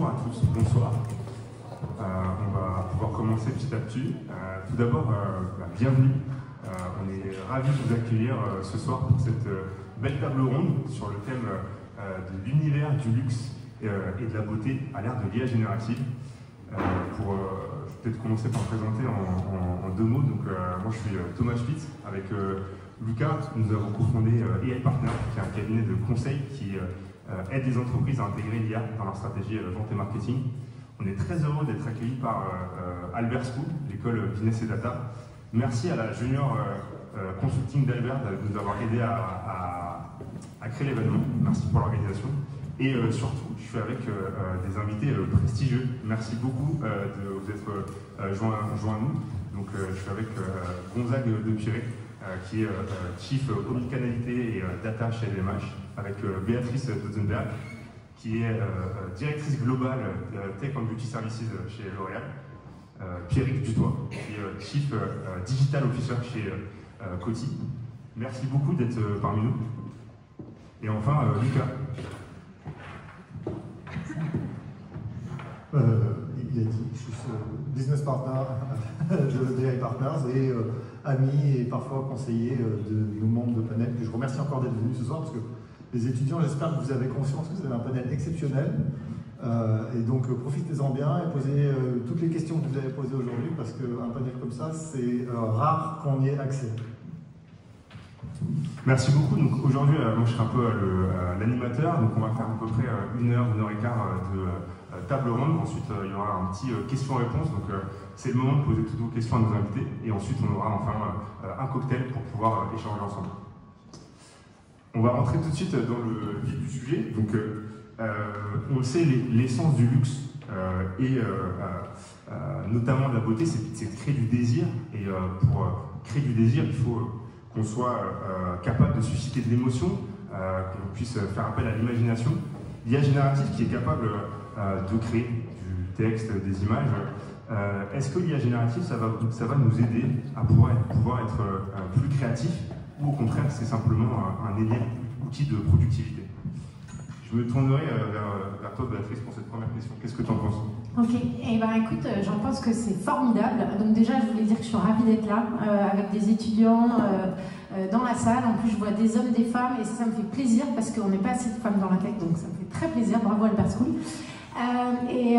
Bonjour à tous, bonsoir. On va pouvoir commencer petit à petit. Tout d'abord, bienvenue. On est ravis de vous accueillir ce soir pour cette belle table ronde sur le thème de l'univers du luxe et de la beauté à l'ère de l'IA générative. Je vais peut-être commencer par me présenter en deux mots. Donc, moi, je suis Thomas Spitz. Avec Lucas, nous avons cofondé AI Partner, qui est un cabinet de conseil qui aide les entreprises à intégrer l'IA dans leur stratégie vente et marketing. On est très heureux d'être accueillis par Albert School, l'école Business et Data. Merci à la Junior Consulting d'Albert de nous avoir aidé à créer l'événement. Merci pour l'organisation. Et surtout, je suis avec des invités prestigieux. Merci beaucoup de vous être joints à nous. Donc, je suis avec Gonzague de Piré, qui est Chief Omnicanalité et Data chez LVMH, avec Béatrice Dotzenberg, qui est directrice globale Tech and Beauty Services chez L'Oréal, Pierrick Dutoit, qui est Chief Digital Officer chez Coty. Merci beaucoup d'être parmi nous. Et enfin, Lucas. Il a dit, je suis business partner de AI Partners et ami et parfois conseiller de nos membres de panel. Je vous remercie encore d'être venus ce soir parce que les étudiants, j'espère que vous avez conscience que vous avez un panel exceptionnel. Et donc profitez-en bien et posez toutes les questions que vous avez posées aujourd'hui parce qu'un panel comme ça, c'est rare qu'on y ait accès. Merci beaucoup. Donc aujourd'hui, moi je serai un peu l'animateur. Donc on va faire à peu près 1 heure et quart de table ronde. Ensuite, il y aura un petit question-réponse. Donc c'est le moment de poser toutes vos questions à nos invités. Et ensuite, on aura enfin un cocktail pour pouvoir échanger ensemble. On va rentrer tout de suite dans le vif du sujet. Donc on le sait, l'essence du luxe et notamment de la beauté, c'est de créer du désir. Et pour créer du désir, il faut qu'on soit capable de susciter de l'émotion, qu'on puisse faire appel à l'imagination. L'IA générative qui est capable de créer du texte, des images. Est-ce que l'IA générative, ça va nous aider à pouvoir être plus créatif, ou au contraire, c'est simplement un énième outil de productivité? Je me tournerai vers toi, Béatrice, pour cette première question. Qu'est-ce que tu en penses? Ok, et ben écoute, j'en pense que c'est formidable. Donc déjà, je voulais dire que je suis ravie d'être là, avec des étudiants dans la salle. En plus, je vois des hommes, des femmes, et ça me fait plaisir, parce qu'on n'est pas assez de femmes dans la tech, donc ça me fait très plaisir. Bravo Albert School. Et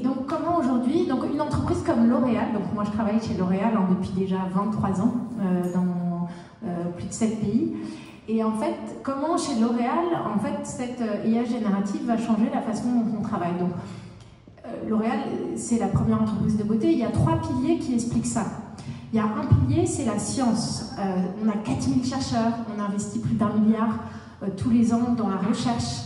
donc comment aujourd'hui, donc une entreprise comme L'Oréal, donc moi je travaille chez L'Oréal depuis déjà 23 ans, dans plus de 7 pays. Et en fait, comment chez L'Oréal, en fait, cette IA générative va changer la façon dont on travaille. Donc, L'Oréal, c'est la première entreprise de beauté. Il y a 3 piliers qui expliquent ça. Il y a un pilier, c'est la science. On a 4000 chercheurs, on investit plus d'1 milliard tous les ans dans la recherche.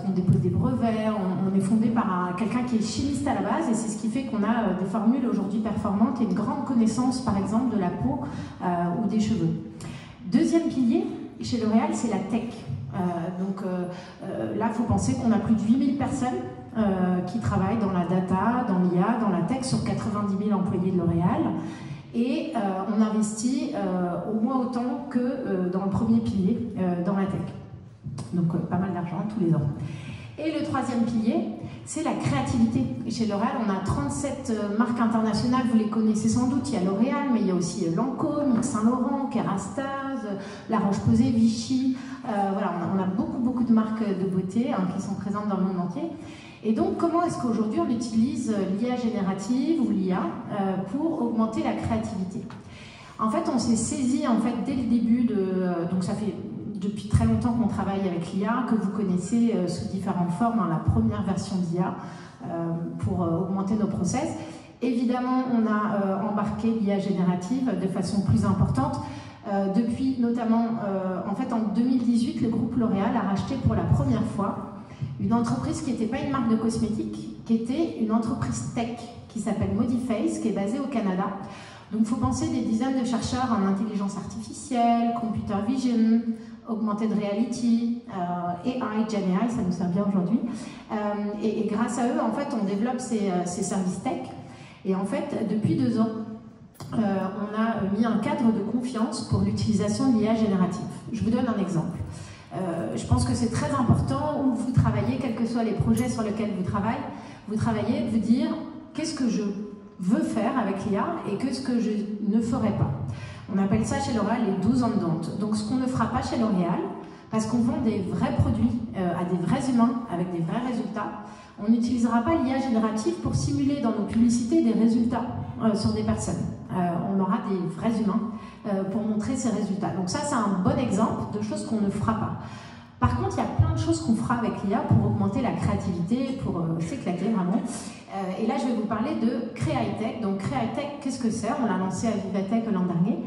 On dépose des brevets, on est fondé par quelqu'un qui est chimiste à la base, et c'est ce qui fait qu'on a des formules aujourd'hui performantes et une grande connaissance, par exemple, de la peau ou des cheveux. Deuxième pilier, chez L'Oréal, c'est la tech. Là, il faut penser qu'on a plus de 8000 personnes qui travaillent dans la data, dans l'IA, dans la tech, sur 90 000 employés de L'Oréal. Et on investit au moins autant que dans le premier pilier, dans la tech. Donc pas mal d'argent tous les ans. Et le troisième pilier, c'est la créativité. Et chez L'Oréal, on a 37 marques internationales, vous les connaissez sans doute. Il y a L'Oréal, mais il y a aussi Lancôme, Yves Saint Laurent, Kérastase, La Roche-Posay, Vichy. Voilà, on a beaucoup de marques de beauté qui sont présentes dans le monde entier. Et donc, comment est-ce qu'aujourd'hui on utilise l'IA générative ou l'IA pour augmenter la créativité? En fait, on s'est saisi dès le début donc ça fait depuis très longtemps qu'on travaille avec l'IA, que vous connaissez sous différentes formes, la première version d'IA pour augmenter nos process. Évidemment, on a embarqué l'IA générative de façon plus importante. Depuis notamment, en 2018, le groupe L'Oréal a racheté pour la première fois une entreprise qui n'était pas une marque de cosmétiques, qui était une entreprise tech qui s'appelle Modiface, qui est basée au Canada. Donc il faut penser des dizaines de chercheurs en intelligence artificielle, computer vision, augmented reality, AI, Gen AI, ça nous sert bien aujourd'hui. Et grâce à eux, on développe ces services tech. Et en fait, depuis 2 ans, on a mis un cadre de confiance pour l'utilisation de l'IA générative. Je vous donne un exemple. Je pense que c'est très important où vous travaillez, quels que soient les projets sur lesquels vous travaillez, de vous dire qu'est-ce que je veux faire avec l'IA et qu'est-ce que je ne ferai pas. On appelle ça chez L'Oréal les 12 ans de Don't. Donc ce qu'on ne fera pas chez L'Oréal, parce qu'on vend des vrais produits à des vrais humains avec des vrais résultats, on n'utilisera pas l'IA générative pour simuler dans nos publicités des résultats sur des personnes. On aura des vrais humains pour montrer ces résultats. Donc ça, c'est un bon exemple de choses qu'on ne fera pas. Par contre, il y a plein de choses qu'on fera avec l'IA pour augmenter la créativité, pour s'éclater vraiment. Et là, je vais vous parler de Créa-Tech. Donc Créa-Tech, qu'est-ce que c'est? On l'a lancé à Vivatech l'an dernier.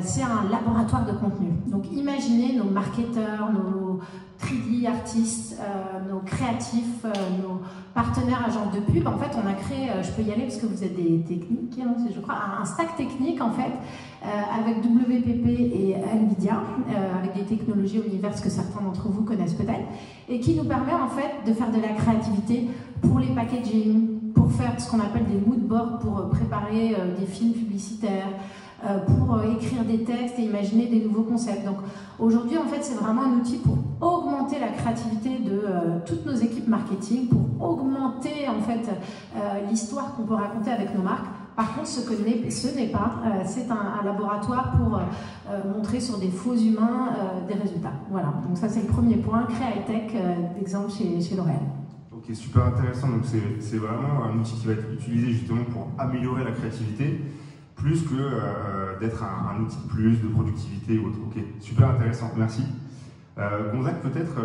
C'est un laboratoire de contenu. Donc imaginez nos marketeurs, nos 3D artistes, nos créatifs, nos partenaires agents de pub. En fait, on a créé, je peux y aller parce que vous êtes des techniques, hein, je crois, un stack technique en fait, avec WPP et NVIDIA, avec des technologies Omniverse que certains d'entre vous connaissent peut-être, et qui nous permet en fait de faire de la créativité pour les packaging, pour faire ce qu'on appelle des mood boards, pour préparer des films publicitaires, pour écrire des textes et imaginer des nouveaux concepts. Donc aujourd'hui, en fait, c'est vraiment un outil pour augmenter la créativité de toutes nos équipes marketing, pour augmenter en fait l'histoire qu'on peut raconter avec nos marques. Par contre, ce n'est pas, c'est un laboratoire pour montrer sur des faux humains des résultats. Voilà, donc ça c'est le premier point, Créa-Tech, d'exemple chez L'Oréal. Ok, super intéressant. Donc c'est vraiment un outil qui va être utilisé justement pour améliorer la créativité, plus que d'être un outil de plus, de productivité ou autre. Ok, super intéressant, merci. Gonzague, peut-être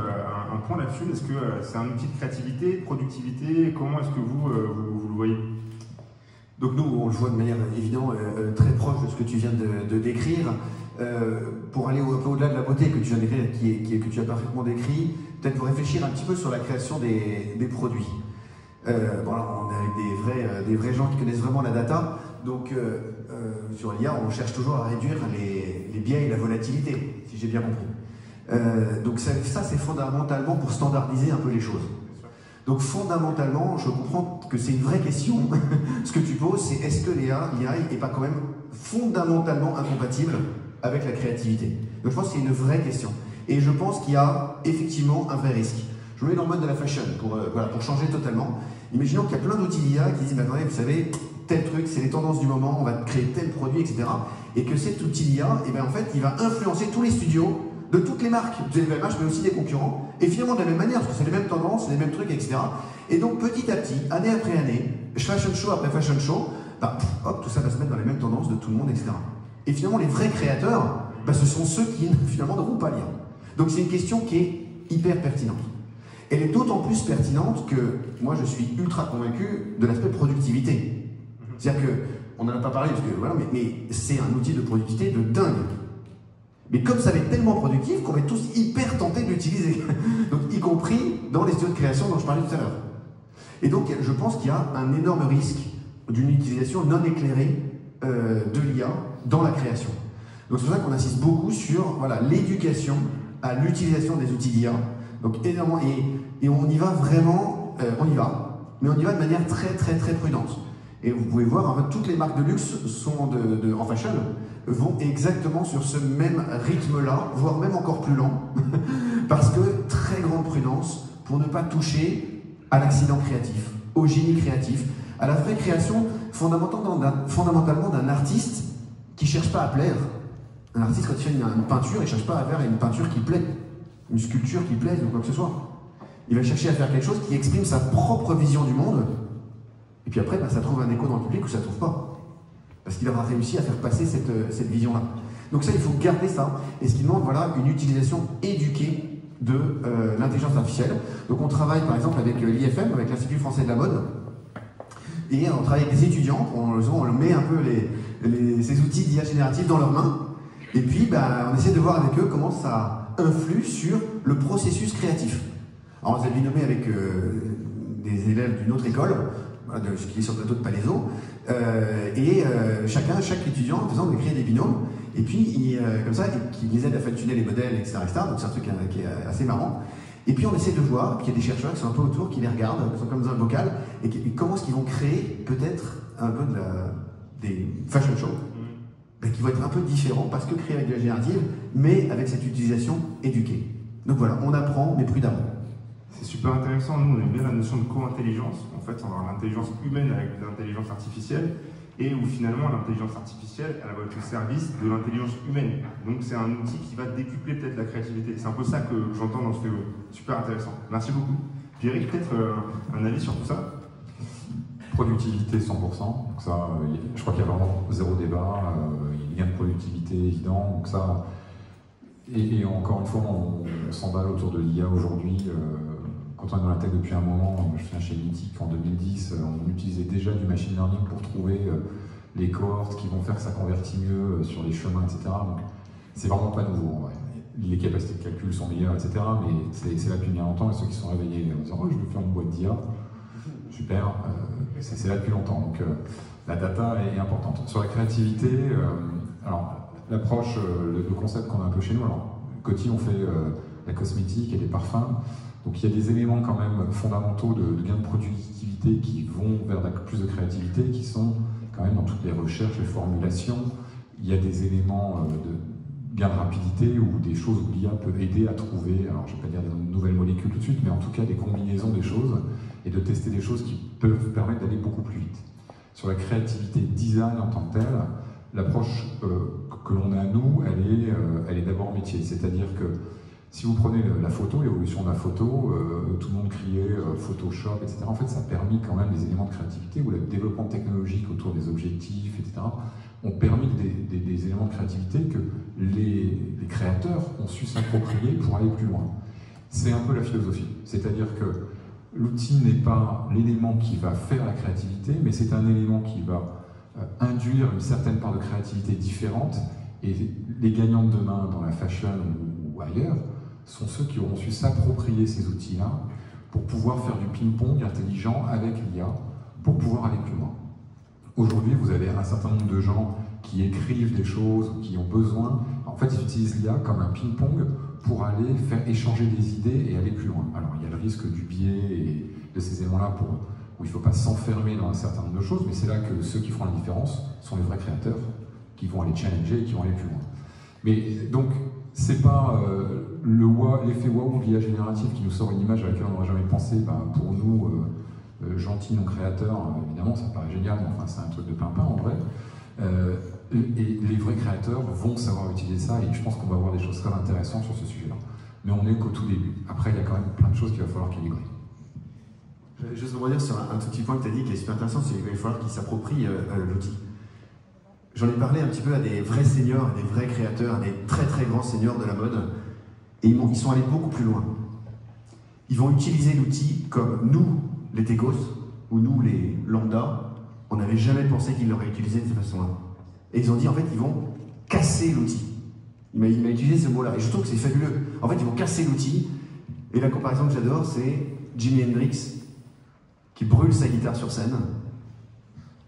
un point là-dessus, est-ce que c'est un outil de créativité, de productivité, comment est-ce que vous le voyez? Donc nous, on le voit de manière évidemment très proche de ce que tu viens de décrire. Pour aller un peu au-delà de la beauté que tu viens de décrire, que tu as parfaitement décrit, peut-être pour réfléchir un petit peu sur la création des produits. Bon, alors, on est avec des vrais gens qui connaissent vraiment la data. Donc sur l'IA, on cherche toujours à réduire les biais et la volatilité, si j'ai bien compris. Donc ça c'est fondamentalement pour standardiser un peu les choses. Donc fondamentalement, je comprends que c'est une vraie question. Ce que tu poses, c'est est-ce que l'IA n'est pas quand même fondamentalement incompatible avec la créativité? Donc je pense que c'est une vraie question. Et je pense qu'il y a effectivement un vrai risque. Je me mets dans le mode de la fashion pour changer totalement. Imaginons qu'il y a plein d'outils d'IA qui disent bah, attendez, vous savez, tel truc, c'est les tendances du moment, on va créer tel produit, etc. Et que cet outil d'IA, eh ben, en fait, il va influencer tous les studios de toutes les marques, de LVMH, mais aussi des concurrents, et finalement de la même manière, parce que c'est les mêmes tendances, c'est les mêmes trucs, etc. Et donc petit à petit, année après année, fashion show après fashion show, bah, hop, tout ça va se mettre dans les mêmes tendances de tout le monde, etc. Et finalement, les vrais créateurs, bah, ce sont ceux qui finalement n'auront pas l'IA. Donc c'est une question qui est hyper pertinente. Elle est d'autant plus pertinente que moi je suis ultra convaincu de l'aspect productivité. C'est-à-dire qu'on n'en a pas parlé, parce que, voilà, mais c'est un outil de productivité de dingue. Mais comme ça va être tellement productif qu'on va être tous hyper tentés de l'utiliser. Donc, y compris dans les studios de création dont je parlais tout à l'heure. Et donc, je pense qu'il y a un énorme risque d'une utilisation non éclairée de l'IA dans la création. Donc, c'est pour ça qu'on insiste beaucoup sur voilà, l'éducation à l'utilisation des outils d'IA. Donc, énormément. Et on y va vraiment, mais on y va de manière très, très, très prudente. Et vous pouvez voir, en fait, toutes les marques de luxe sont en fashion vont exactement sur ce même rythme-là, voire même encore plus lent, parce que très grande prudence pour ne pas toucher à l'accident créatif, au génie créatif, à la vraie création fondamentalement d'un artiste qui ne cherche pas à plaire. Un artiste, quand il fait une peinture, il ne cherche pas à faire une peinture qui plaît, une sculpture qui plaise ou quoi que ce soit. Il va chercher à faire quelque chose qui exprime sa propre vision du monde, et puis après, bah, ça trouve un écho dans le public ou ça ne trouve pas. Parce qu'il aura réussi à faire passer cette vision-là. Donc ça, il faut garder ça. Et ce qui demande, voilà, une utilisation éduquée de l'intelligence artificielle. Donc on travaille par exemple avec l'IFM, avec l'Institut français de la mode. Et on travaille avec des étudiants, on met un peu ces outils d'IA générative dans leurs mains. Et puis, bah, on essaie de voir avec eux comment ça influe sur le processus créatif. Alors on les a binômés avec des élèves d'une autre école, qui est sur le plateau de Palaiso, chaque étudiant, en faisant, de créer des binômes, et puis comme ça, qui les aident à fine-tuner les modèles, etc., etc. Donc c'est un truc qui est assez marrant. Et puis on essaie de voir, puis il y a des chercheurs qui sont un peu autour, qui les regardent, qui sont comme dans un bocal, et comment est-ce qu'ils vont créer peut-être un peu des fashion shows, qui vont être un peu différents, parce que créés avec de la générative, mais avec cette utilisation éduquée. Donc voilà, on apprend, mais prudemment. C'est super intéressant. Nous, on aime bien la notion de co-intelligence. En fait, on a l'intelligence humaine avec l'intelligence artificielle, et où finalement l'intelligence artificielle, elle va être au service de l'intelligence humaine. Donc c'est un outil qui va décupler peut-être la créativité. C'est un peu ça que j'entends dans ce que super intéressant. Merci beaucoup. Puis Eric, peut-être un avis sur tout ça? Productivité 100%, donc ça, je crois qu'il y a vraiment zéro débat, il y a une productivité évident, donc ça, et encore une fois, on s'emballe autour de l'IA aujourd'hui. Quand on est dans la tech depuis un moment, je viens chez Mythic en 2010, on utilisait déjà du machine learning pour trouver les cohortes qui vont faire que ça convertit mieux sur les chemins, etc. Donc c'est vraiment pas nouveau en vrai. Les capacités de calcul sont meilleures, etc. Mais c'est là depuis bien longtemps, et ceux qui sont réveillés en disant « Oh, je veux faire une boîte d'IA », super, c'est là depuis longtemps. Donc la data est importante. Sur la créativité, alors l'approche, le concept qu'on a un peu chez nous, alors Coty, on fait la cosmétique et des parfums. Donc il y a des éléments quand même fondamentaux de gain de productivité qui vont vers plus de créativité, qui sont quand même dans toutes les recherches, les formulations. Il y a des éléments de gain de rapidité ou des choses où l'IA peut aider à trouver, alors je ne vais pas dire des nouvelles molécules tout de suite, mais en tout cas des combinaisons des choses et de tester des choses qui peuvent permettre d'aller beaucoup plus vite. Sur la créativité design en tant que telle, l'approche que l'on a nous, elle est d'abord métier, c'est-à-dire que si vous prenez la photo, l'évolution de la photo, tout le monde criait Photoshop, etc. En fait, ça a permis quand même des éléments de créativité où le développement technologique autour des objectifs, etc., ont permis des éléments de créativité que les créateurs ont su s'approprier pour aller plus loin. C'est un peu la philosophie, c'est-à-dire que l'outil n'est pas l'élément qui va faire la créativité, mais c'est un élément qui va induire une certaine part de créativité différente, et les gagnants de demain dans la fashion ou ailleurs sont ceux qui auront su s'approprier ces outils-là pour pouvoir faire du ping-pong intelligent avec l'IA, pour pouvoir aller plus loin. Aujourd'hui, vous avez un certain nombre de gens qui écrivent des choses, qui ont besoin, en fait, ils utilisent l'IA comme un ping-pong pour aller faire échanger des idées et aller plus loin. Alors, il y a le risque du biais et de ces éléments-là où il ne faut pas s'enfermer dans un certain nombre de choses, mais c'est là que ceux qui feront la différence sont les vrais créateurs, qui vont aller challenger et qui vont aller plus loin. Mais donc, c'est pas l'effet waouh de l'IA générative qui nous sort une image à laquelle on n'aurait jamais pensé. Pour nous, gentils non-créateurs, évidemment, ça paraît génial, mais enfin, c'est un truc de pimpin en vrai. Et les vrais créateurs vont savoir utiliser ça, et je pense qu'on va voir des choses très intéressantes sur ce sujet-là. Mais on n'est qu'au tout début. Après, il y a quand même plein de choses qu'il va falloir calibrer. Je vais juste rebondir sur un tout petit point que tu as dit qui est super intéressant, c'est qu'il va falloir qu'ils s'approprient l'outil. J'en ai parlé un petit peu à des vrais seniors, des vrais créateurs, à des très très grands seniors de la mode, et ils sont allés beaucoup plus loin. Ils vont utiliser l'outil comme nous, les techos, ou nous, les lambda, on n'avait jamais pensé qu'ils l'auraient utilisé de cette façon-là. Et ils ont dit, en fait, ils vont casser l'outil. Il m'a utilisé ce mot-là, et je trouve que c'est fabuleux. En fait, ils vont casser l'outil, et la comparaison que j'adore, c'est Jimi Hendrix qui brûle sa guitare sur scène.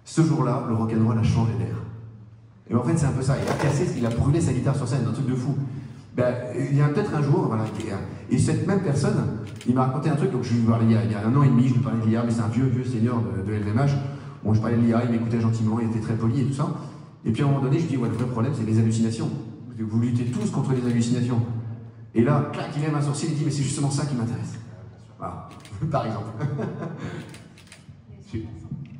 Ce jour-là, le rock'n'roll a changé d'air. Et en fait, c'est un peu ça. Il a brûlé sa guitare sur scène, un truc de fou. Il y a peut-être un jour, voilà, et cette même personne, il m'a raconté un truc, donc je lui parlais il y a un an et demi, je lui parlais de l'IA, mais c'est un vieux senior de LVMH. Bon, je parlais de l'IA, il m'écoutait gentiment, il était très poli et tout ça. Et puis à un moment donné, je lui dis, ouais, le vrai problème, c'est les hallucinations. Vous luttez tous contre les hallucinations. Et là, clac, il lève un sourcil et dit, mais c'est justement ça qui m'intéresse. Voilà, par exemple.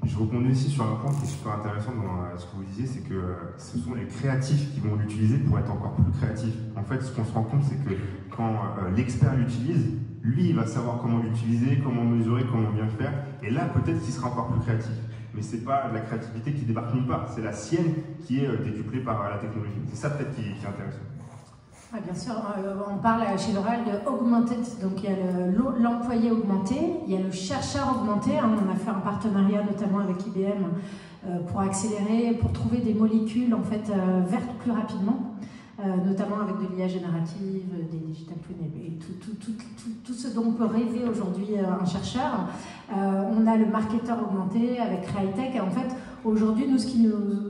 Je rebondis aussi sur un point qui est super intéressant dans ce que vous disiez, c'est que ce sont les créatifs qui vont l'utiliser pour être encore plus créatifs. En fait, ce qu'on se rend compte, c'est que quand l'expert l'utilise, lui, il va savoir comment l'utiliser, comment mesurer, comment bien le faire, et là, peut-être qu'il sera encore plus créatif. Mais c'est pas la créativité qui débarque nulle part, c'est la sienne qui est décuplée par la technologie. C'est ça peut-être qui est intéressant. Oui, bien sûr, on parle chez L'Oréal de augmented, donc il y a l'employé augmenté, il y a le chercheur augmenté, on a fait un partenariat notamment avec IBM pour accélérer, pour trouver des molécules en fait vertes plus rapidement, notamment avec de l'IA générative, des digital twins et tout ce dont peut rêver aujourd'hui un chercheur. On a le marketeur augmenté avec Createch, et en fait aujourd'hui nous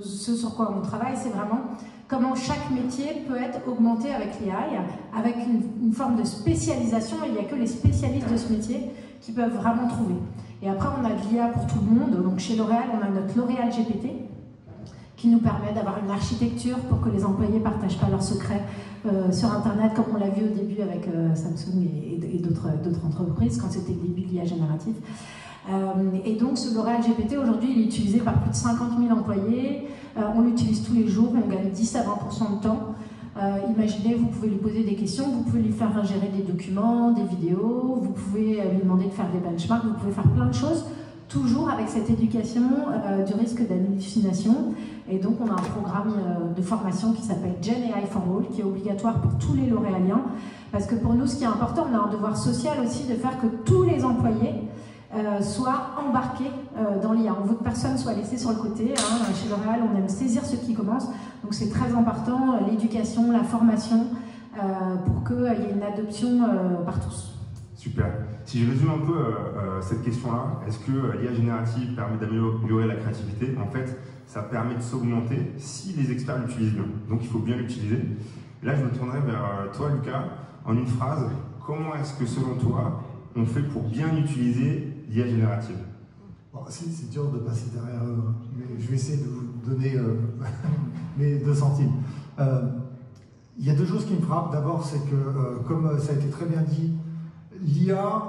ce sur quoi on travaille, c'est vraiment comment chaque métier peut être augmenté avec l'IA, avec une forme de spécialisation. Il n'y a que les spécialistes de ce métier qui peuvent vraiment trouver. Et après, on a de l'IA pour tout le monde. Donc chez L'Oréal, on a notre L'Oréal GPT, qui nous permet d'avoir une architecture pour que les employés ne partagent pas leurs secrets sur Internet, comme on l'a vu au début avec Samsung et d'autres entreprises, quand c'était le début de l'IA générative. Et donc ce L'Oréal GPT, aujourd'hui, il est utilisé par plus de 50 000 employés. On l'utilise tous les jours, on gagne 10 à 20% de temps. Imaginez, vous pouvez lui poser des questions, vous pouvez lui faire ingérer des documents, des vidéos, vous pouvez lui demander de faire des benchmarks, vous pouvez faire plein de choses, toujours avec cette éducation du risque d'hallucination. Et donc on a un programme de formation qui s'appelle Gen AI for All, qui est obligatoire pour tous les L'Oréaliens, parce que pour nous, ce qui est important, on a un devoir social aussi de faire que tous les employés soient embarqués dans l'IA. On veut que personne soit laissé sur le côté. Chez L'Oréal, on aime saisir ceux qui commencent. Donc c'est très important, l'éducation, la formation, pour qu'il y ait une adoption par tous. Super. Si je résume un peu cette question-là, est-ce que l'IA générative permet d'améliorer la créativité? En fait, ça permet de s'augmenter si les experts l'utilisent bien. Donc il faut bien l'utiliser. Et là, je me tournerai vers toi, Lucas, en une phrase. Comment est-ce que, selon toi, on fait pour bien utiliser l'IA générative? Bon, c'est dur de passer derrière eux, mais je vais essayer de vous donner mes 2 centimes. Il y a 2 choses qui me frappent. D'abord, c'est que, comme ça a été très bien dit, l'IA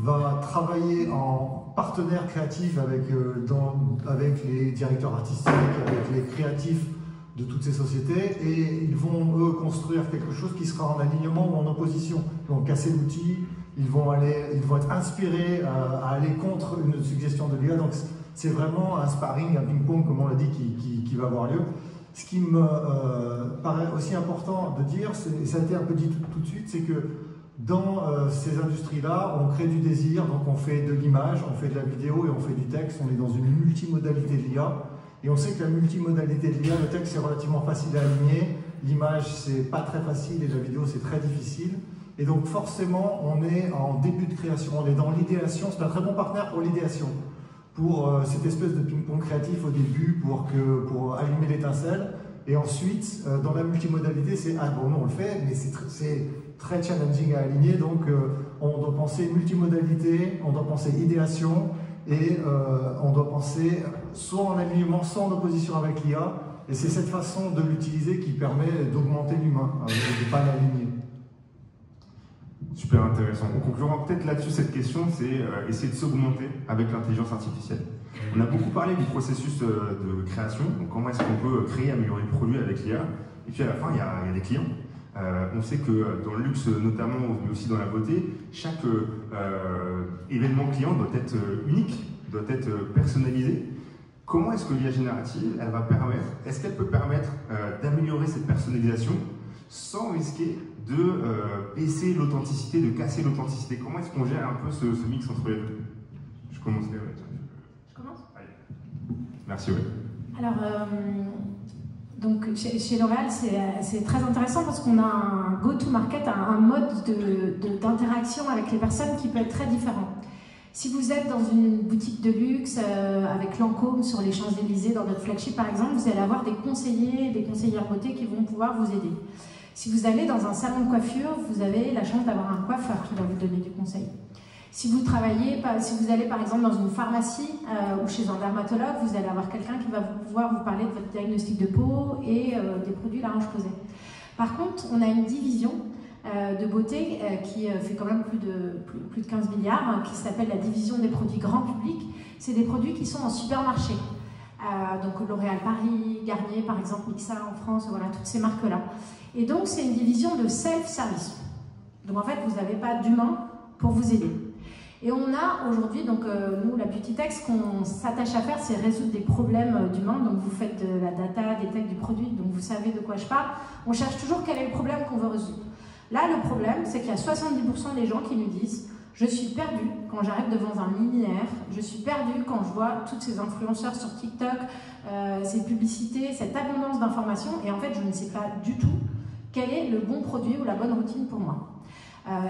va travailler en partenaire créatif avec les directeurs artistiques, avec les créatifs de toutes ces sociétés, et ils vont, eux, construire quelque chose qui sera en alignement ou en opposition. Ils vont casser l'outil, ils vont être inspirés à aller contre une suggestion de l'IA. Donc c'est vraiment un sparring, un ping-pong, comme on l'a dit, qui va avoir lieu. Ce qui me paraît aussi important de dire, et ça a été un peu dit tout de suite, c'est que dans ces industries-là, on crée du désir, donc on fait de l'image, on fait de la vidéo et on fait du texte. On est dans une multimodalité de l'IA. Et on sait que la multimodalité de l'IA, le texte c'est relativement facile à aligner, l'image c'est pas très facile et la vidéo c'est très difficile. Et donc forcément on est en début de création, on est dans l'idéation, c'est un très bon partenaire pour l'idéation, pour cette espèce de ping-pong créatif au début pour allumer l'étincelle. Et ensuite, dans la multimodalité, c'est ah bon, non, on le fait, mais c'est très challenging à aligner, donc on doit penser multimodalité, on doit penser idéation, et on doit penser soit en alignement, soit en opposition avec l'IA, et c'est cette façon de l'utiliser qui permet d'augmenter l'humain, de ne pas l'aligner. Super intéressant. On conclura peut-être là-dessus cette question, c'est essayer de s'augmenter avec l'intelligence artificielle. On a beaucoup parlé du processus de création, donc comment est-ce qu'on peut créer, améliorer le produit avec l'IA, et puis à la fin, il y a des clients. On sait que dans le luxe notamment, mais aussi dans la beauté, chaque événement client doit être unique, doit être personnalisé. Comment est-ce que l'IA générative, est-ce qu'elle peut permettre d'améliorer cette personnalisation sans risquer de baisser l'authenticité, de casser l'authenticité? Comment est-ce qu'on gère un peu ce mix entre les deux? Je commencerai. Je commence? Allez. Merci, oui. Alors, donc chez L'Oréal, c'est très intéressant parce qu'on a un go-to-market, un mode d'interaction avec les personnes qui peut être très différent. Si vous êtes dans une boutique de luxe avec Lancôme sur les Champs-Élysées, dans notre flagship par exemple, vous allez avoir des conseillers et des conseillères beauté qui vont pouvoir vous aider. Si vous allez dans un salon de coiffure, vous avez la chance d'avoir un coiffeur qui va vous donner du conseil. Si vous allez par exemple dans une pharmacie ou chez un dermatologue, vous allez avoir quelqu'un qui va pouvoir vous parler de votre diagnostic de peau et des produits La Roche-Posay. Par contre, on a une division de beauté qui fait quand même plus de 15 milliards, qui s'appelle la division des produits grand public. C'est des produits qui sont en supermarché. Donc L'Oréal Paris, Garnier par exemple, Mixa en France, voilà, toutes ces marques-là. Et donc c'est une division de self-service. Donc en fait, vous n'avez pas d'humain pour vous aider. Et on a aujourd'hui, donc nous, la Beauty Tech, ce qu'on s'attache à faire, c'est résoudre des problèmes d'humains. Donc vous faites de la data, des techs du produit, donc vous savez de quoi je parle. On cherche toujours quel est le problème qu'on veut résoudre. Là, le problème, c'est qu'il y a 70% des gens qui nous disent « Je suis perdu quand j'arrive devant un linéaire, je suis perdu quand je vois tous ces influenceurs sur TikTok, ces publicités, cette abondance d'informations, et en fait, je ne sais pas du tout quel est le bon produit ou la bonne routine pour moi. »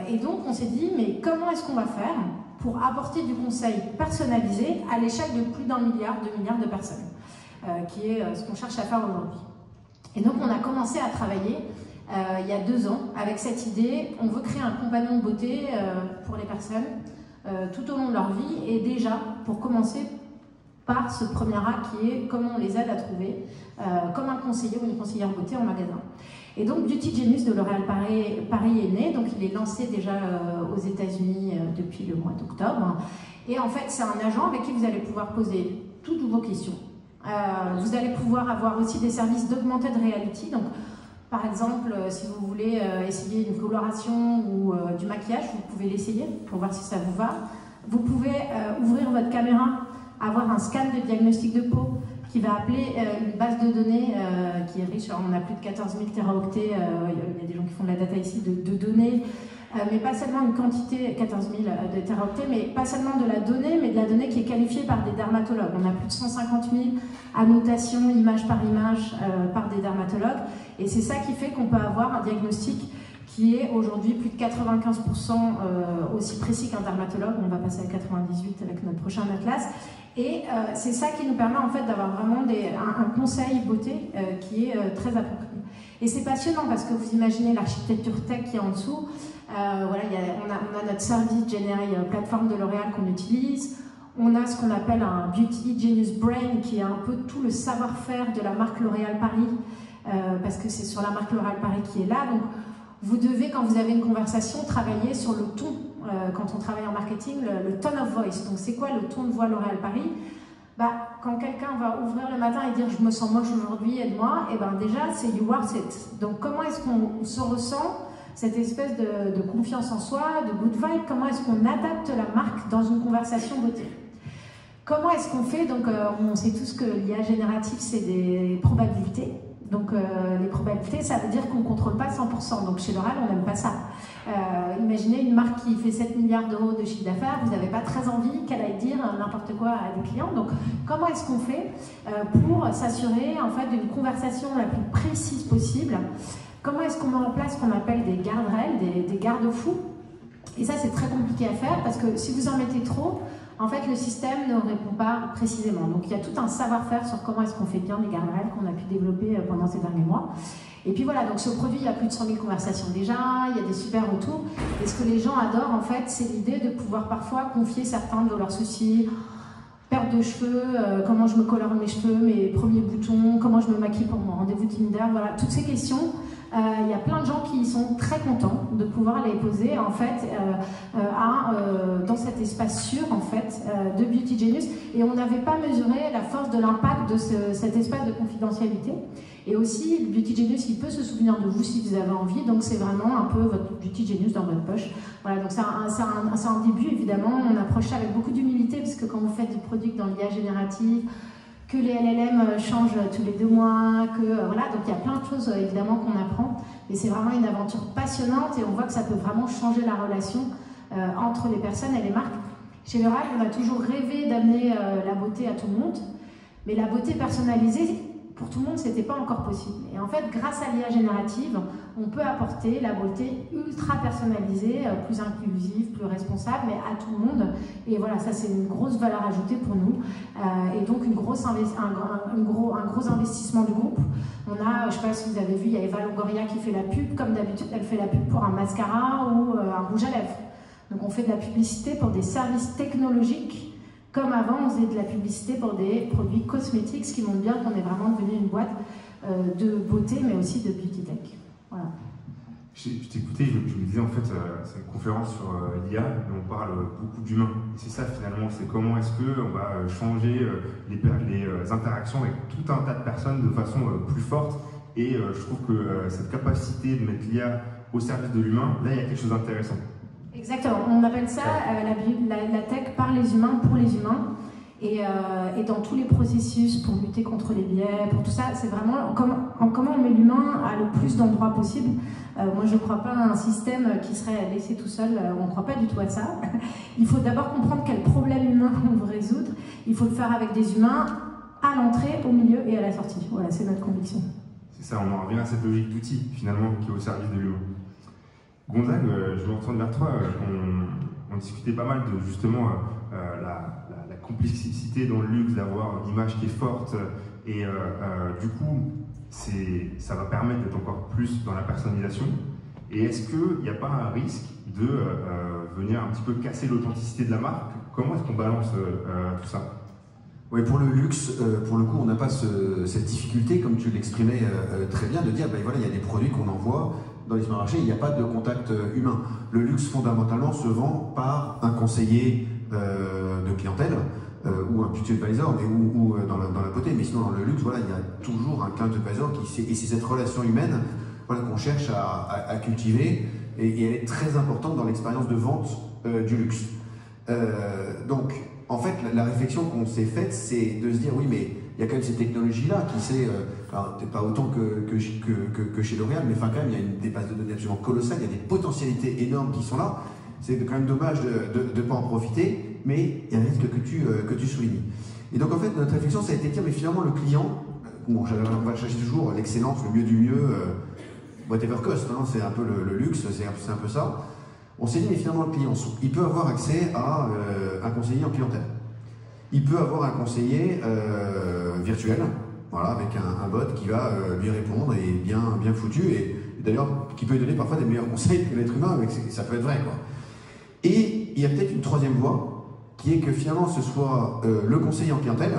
Et donc, on s'est dit, mais comment est-ce qu'on va faire pour apporter du conseil personnalisé à l'échelle de plus d'1 milliard, 2 milliards de personnes, qui est ce qu'on cherche à faire aujourd'hui. Et donc, on a commencé à travailler il y a 2 ans avec cette idée. On veut créer un compagnon de beauté pour les personnes tout au long de leur vie. Et déjà, pour commencer, par ce premier acte qui est comment on les aide à trouver, comme un conseiller ou une conseillère beauté en magasin. Et donc Beauty Genius de L'Oréal Paris est né, donc il est lancé déjà aux États-Unis depuis le mois d'octobre. Et en fait, c'est un agent avec qui vous allez pouvoir poser toutes vos questions. Vous allez pouvoir avoir aussi des services d'augmented reality. Donc, par exemple, si vous voulez essayer une coloration ou du maquillage, vous pouvez l'essayer pour voir si ça vous va. Vous pouvez ouvrir votre caméra, avoir un scan de diagnostic de peau qui va appeler une base de données qui est riche. On a plus de 14 000 téraoctets, il y a des gens qui font de la data ici, de données, mais pas seulement une quantité, 14 000 de téraoctets, mais pas seulement de la donnée, mais de la donnée qui est qualifiée par des dermatologues. On a plus de 150 000 annotations, image par image, par des dermatologues, et c'est ça qui fait qu'on peut avoir un diagnostic qui est aujourd'hui plus de 95% aussi précis qu'un dermatologue. On va passer à 98 avec notre prochain atlas. Et c'est ça qui nous permet en fait d'avoir vraiment un conseil beauté qui est très approprié. Et c'est passionnant parce que vous imaginez l'architecture tech qui est en dessous. Voilà, on a notre service Generi plateforme de L'Oréal qu'on utilise. On a ce qu'on appelle un Beauty Genius Brain qui est un peu tout le savoir-faire de la marque L'Oréal Paris parce que c'est sur la marque L'Oréal Paris qui est là. Donc, vous devez, quand vous avez une conversation, travailler sur le ton. Quand on travaille en marketing, le tone of voice. Donc, c'est quoi le ton de voix L'Oréal Paris? Quand quelqu'un va ouvrir le matin et dire « je me sens moche aujourd'hui, aide-moi », et déjà, c'est « you worth it ». Donc, comment est-ce qu'on se ressent cette espèce de confiance en soi, de good vibe? Comment est-ce qu'on adapte la marque dans une conversation beauté? Comment est-ce qu'on fait? Donc, on sait tous que l'IA générative, c'est des probabilités. Donc les probabilités, ça veut dire qu'on ne contrôle pas 100%. Donc chez L'Oréal, on n'aime pas ça. Imaginez une marque qui fait 7 milliards d'euros de chiffre d'affaires, vous n'avez pas très envie qu'elle aille dire n'importe quoi à des clients. Donc comment est-ce qu'on fait pour s'assurer en fait d'une conversation la plus précise possible? Comment est-ce qu'on met en place ce qu'on appelle des garde-rails, des garde-fous? Et ça, c'est très compliqué à faire parce que si vous en mettez trop, en fait, le système ne répond pas précisément. Donc, il y a tout un savoir-faire sur comment est-ce qu'on fait bien des garde-rails qu'on a pu développer pendant ces derniers mois. Et puis voilà, donc ce produit, il y a plus de 100 000 conversations déjà, il y a des super retours. Et ce que les gens adorent, en fait, c'est l'idée de pouvoir parfois confier certains de leurs soucis, perte de cheveux, comment je me colore mes cheveux, mes premiers boutons, comment je me maquille pour mon rendez-vous Tinder, voilà, toutes ces questions. Il y a plein de gens qui sont très contents de pouvoir les poser en fait dans cet espace sûr en fait de Beauty Genius, et on n'avait pas mesuré la force de l'impact de cet espace de confidentialité. Et aussi Beauty Genius, il peut se souvenir de vous si vous avez envie, donc c'est vraiment un peu votre Beauty Genius dans votre poche. Voilà, donc c'est un début évidemment, on approche ça avec beaucoup d'humilité parce que quand vous faites du produit dans l'IA générative, que les LLM changent tous les 2 mois, que voilà, donc il y a plein de choses évidemment qu'on apprend, mais c'est vraiment une aventure passionnante et on voit que ça peut vraiment changer la relation entre les personnes et les marques. Chez L'Oréal, on a toujours rêvé d'amener la beauté à tout le monde, mais la beauté personnalisée, pour tout le monde, c'était pas encore possible. Et en fait, grâce à l'IA générative, on peut apporter la beauté ultra personnalisée, plus inclusive, plus responsable, mais à tout le monde. Et voilà, ça c'est une grosse valeur ajoutée pour nous. Et donc un gros investissement du groupe. On a, je ne sais pas si vous avez vu, il y a Eva Longoria qui fait la pub. Comme d'habitude, elle fait la pub pour un mascara ou un rouge à lèvres. Donc on fait de la publicité pour des services technologiques. Comme avant, on faisait de la publicité pour des produits cosmétiques, ce qui montre bien qu'on est vraiment devenu une boîte de beauté, mais aussi de beauty tech. Voilà. Je t'écoutais, je me disais en fait, c'est une conférence sur l'IA, mais on parle beaucoup d'humains. Et c'est ça finalement, c'est comment est-ce qu'on va changer les interactions avec tout un tas de personnes de façon plus forte. Et je trouve que cette capacité de mettre l'IA au service de l'humain, là il y a quelque chose d'intéressant. Exactement, on appelle ça la tech par les humains, pour les humains. Et dans tous les processus pour lutter contre les biais, pour tout ça, c'est vraiment comment on met l'humain à le plus d'endroits possible. Moi, je ne crois pas à un système qui serait laissé tout seul, on ne croit pas du tout à ça. Il faut d'abord comprendre quel problème humain on veut résoudre. Il faut le faire avec des humains à l'entrée, au milieu et à la sortie. Voilà, c'est notre conviction. C'est ça, on en revient à cette logique d'outils, finalement, qui est au service de l'humain. Gonzague, je me retourne vers toi. On discutait pas mal de justement la complexité dans le luxe, d'avoir une image qui est forte. Et du coup, ça va permettre d'être encore plus dans la personnalisation. Et est-ce qu'il n'y a pas un risque de venir un petit peu casser l'authenticité de la marque? Comment est-ce qu'on balance tout ça? Oui, pour le luxe, pour le coup, on n'a pas cette difficulté, comme tu l'exprimais très bien, de dire, ben voilà, il y a des produits qu'on envoie dans les supermarchés, il n'y a pas de contact humain. Le luxe, fondamentalement, se vend par un conseiller de clientèle, ou un beauty advisor, ou dans la beauté. Mais sinon, dans le luxe, voilà, il y a toujours un client advisor, et c'est cette relation humaine, voilà, qu'on cherche à cultiver, et elle est très importante dans l'expérience de vente du luxe. Donc, en fait, la réflexion qu'on s'est faite, c'est de se dire, oui, mais il y a quand même ces technologies-là qui, peut-être pas autant que chez L'Oréal, mais enfin, quand même, il y a des bases de données absolument colossales, il y a des potentialités énormes qui sont là. C'est quand même dommage de ne pas en profiter, mais il y a un risque que tu soulignes. Et donc, en fait, notre réflexion, ça a été de dire, mais finalement, le client, bon, on va chercher toujours l'excellence, le mieux du mieux, whatever cost, hein, c'est un peu le luxe, c'est un peu ça. On s'est dit, mais finalement, le client, il peut avoir accès à un conseiller en clientèle. Il peut avoir un conseiller virtuel, voilà, avec un bot qui va lui répondre et bien foutu, et d'ailleurs, qui peut lui donner parfois des meilleurs conseils que l'être humain, mais ça peut être vrai, quoi. Et il y a peut-être une troisième voie, qui est que finalement, ce soit le conseiller en clientèle,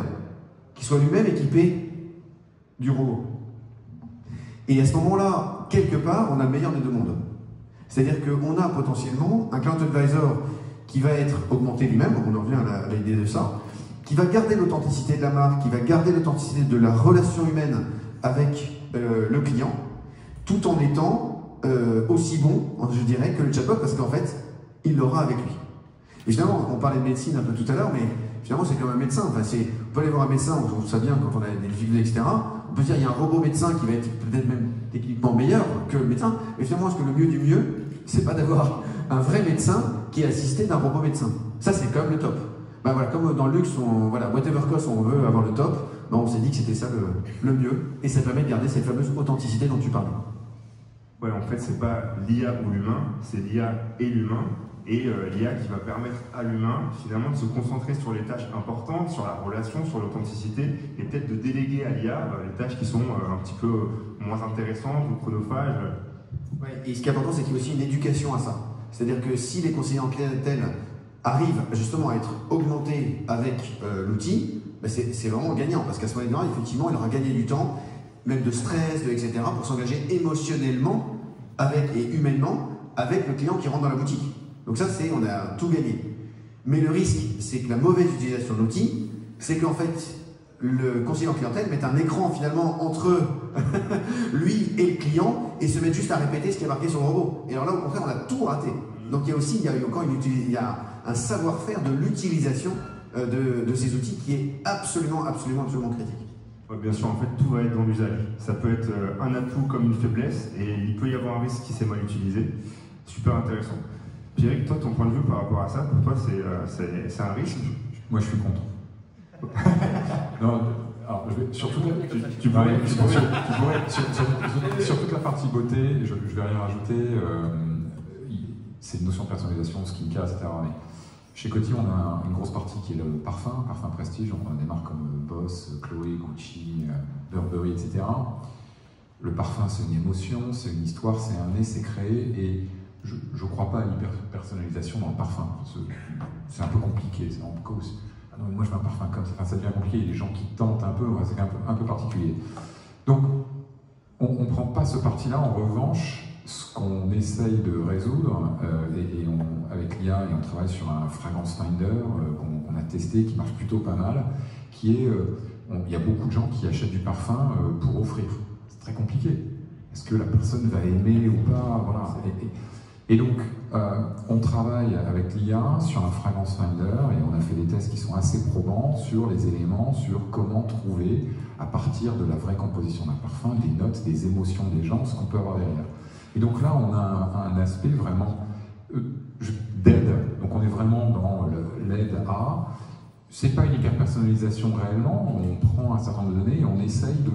qui soit lui-même équipé du robot. Et à ce moment-là, quelque part, on a le meilleur des deux mondes. C'est-à-dire qu'on a potentiellement un client advisor qui va être augmenté lui-même, on en revient à l'idée de ça, qui va garder l'authenticité de la marque, qui va garder l'authenticité de la relation humaine avec le client, tout en étant aussi bon, je dirais, que le chatbot, parce qu'en fait, il l'aura avec lui. Et finalement, on parlait de médecine un peu tout à l'heure, mais finalement, c'est comme un médecin. Enfin, on peut aller voir un médecin, on trouve ça bien quand on a des difficultés, etc. On peut dire qu'il y a un robot médecin qui va être peut-être même techniquement meilleur que le médecin. Mais finalement, est-ce que le mieux du mieux, c'est pas d'avoir un vrai médecin qui est assisté d'un robot médecin? Ça, c'est comme le top. Ben voilà, comme dans le luxe, voilà, whatever cost, on veut avoir le top, ben on s'est dit que c'était ça le mieux. Et ça permet de garder cette fameuse authenticité dont tu parlais. Ouais, en fait, c'est pas l'IA ou l'humain, c'est l'IA et l'humain. Et l'IA qui va permettre à l'humain, finalement, de se concentrer sur les tâches importantes, sur la relation, sur l'authenticité, et peut-être de déléguer à l'IA les tâches qui sont un petit peu moins intéressantes ou chronophages. Ouais, et ce qui est important, c'est qu'il y a aussi une éducation à ça. C'est-à-dire que si les conseillers en clientèle arrivent justement à être augmentés avec l'outil, ben c'est vraiment gagnant, parce qu'à ce moment-là, effectivement, il aura gagné du temps, même de stress, etc., pour s'engager émotionnellement et humainement avec le client qui rentre dans la boutique. Donc ça, on a tout gagné. Mais le risque, c'est que la mauvaise utilisation de l'outil, c'est qu'en fait, le conseiller en clientèle met un écran finalement entre lui et le client et se met juste à répéter ce qui est marqué sur le robot. Et alors là, au contraire, on a tout raté. Donc il y a encore un savoir-faire de l'utilisation de ces outils qui est absolument critique. Ouais, bien sûr, en fait, tout va être dans l'usage. Ça peut être un atout comme une faiblesse, et il peut y avoir un risque qui s'est mal utilisé. Super intéressant. Pierrick, toi, ton point de vue par rapport à ça, pour toi, c'est un risque? Moi, je suis contre. Non, alors, sur toute la partie beauté, je vais rien rajouter. C'est une notion de personnalisation, skincare, etc. Mais chez Coty, on a une grosse partie qui est le parfum prestige. On a des marques comme Boss, Chloé, Gucci, Burberry, etc. Le parfum, c'est une émotion, c'est une histoire, c'est un nez, c'est créé. Et je ne crois pas à l'hyper-personnalisation dans le parfum. C'est un peu compliqué. C'est en cause. Ah non, moi, je veux un parfum comme ça. Enfin, ça devient compliqué. Il y a des gens qui tentent un peu. C'est un peu particulier. Donc, on ne prend pas ce parti-là. En revanche, ce qu'on essaye de résoudre, avec l'IA, et on travaille sur un fragrance finder qu'on a testé, qui marche plutôt pas mal, qui est, il y a beaucoup de gens qui achètent du parfum pour offrir. C'est très compliqué. Est-ce que la personne va aimer ou pas? Voilà. Et donc, on travaille avec l'IA sur un fragrance finder, et on a fait des tests qui sont assez probants sur les éléments, sur comment trouver, à partir de la vraie composition d'un parfum, des notes, des émotions des gens, ce qu'on peut avoir derrière. Et donc là, on a un aspect vraiment d'aide. Donc on est vraiment dans l'aide à... C'est pas une hyper-personnalisation réellement, on prend un certain nombre de données et on essaye de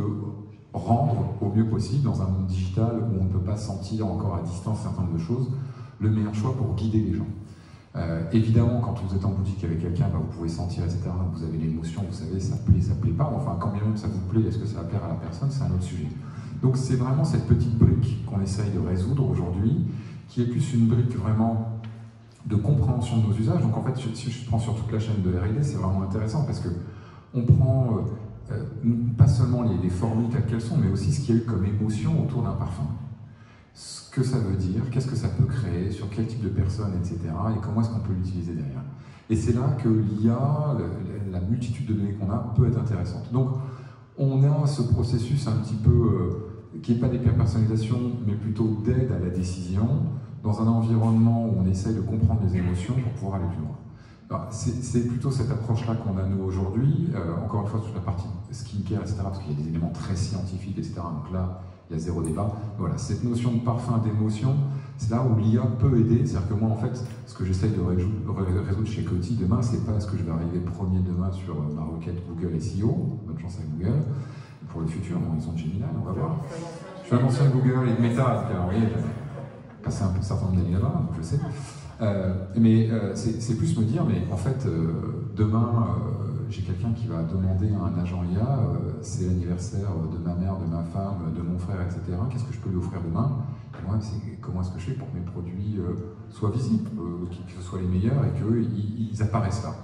rendre au mieux possible, dans un monde digital où on ne peut pas sentir encore à distance un certain nombre de choses, le meilleur choix pour guider les gens. Évidemment, quand vous êtes en boutique avec quelqu'un, vous pouvez sentir, etc. Vous avez l'émotion, vous savez, ça plaît pas. Enfin, quand bien même ça vous plaît, est-ce que ça va plaire à la personne? C'est un autre sujet. Donc c'est vraiment cette petite brique qu'on essaye de résoudre aujourd'hui, qui est plus une brique vraiment de compréhension de nos usages. Donc en fait, si je prends sur toute la chaîne de R&D, c'est vraiment intéressant parce que on prend pas seulement les formules telles qu'elles sont, mais aussi ce qu'il y a eu comme émotion autour d'un parfum. Ce que ça veut dire, qu'est-ce que ça peut créer, sur quel type de personne, etc. Et comment est-ce qu'on peut l'utiliser derrière. Et c'est là que l'IA, la multitude de données qu'on a, peut être intéressante. Donc, on a ce processus un petit peu, qui n'est pas d'hyper-personnalisation, mais plutôt d'aide à la décision, dans un environnement où on essaye de comprendre les émotions pour pouvoir aller plus loin. C'est plutôt cette approche-là qu'on a nous aujourd'hui, encore une fois sur la partie skincare, etc., parce qu'il y a des éléments très scientifiques, etc. Donc là, il y a zéro débat. Voilà, cette notion de parfum, d'émotion, c'est là où l'IA peut aider. C'est-à-dire que moi, en fait, ce que j'essaye de résoudre chez Coty demain, c'est pas est-ce que je vais arriver premier demain sur ma requête Google SEO, bonne chance à Google, pour le futur, bon, ils sont Gemini, on va voir. Je suis un ancien Google et de Meta, vous voyez, j'ai passé un certain nombre d'années là-bas, je sais. Mais c'est plus me dire, mais en fait, demain, j'ai quelqu'un qui va demander à un agent IA, c'est l'anniversaire de ma mère, de ma femme, de mon frère, etc. Qu'est-ce que je peux lui offrir demain? Moi, comment est-ce que je fais pour que mes produits soient visibles, que ce soit les meilleurs et qu'ils apparaissent là.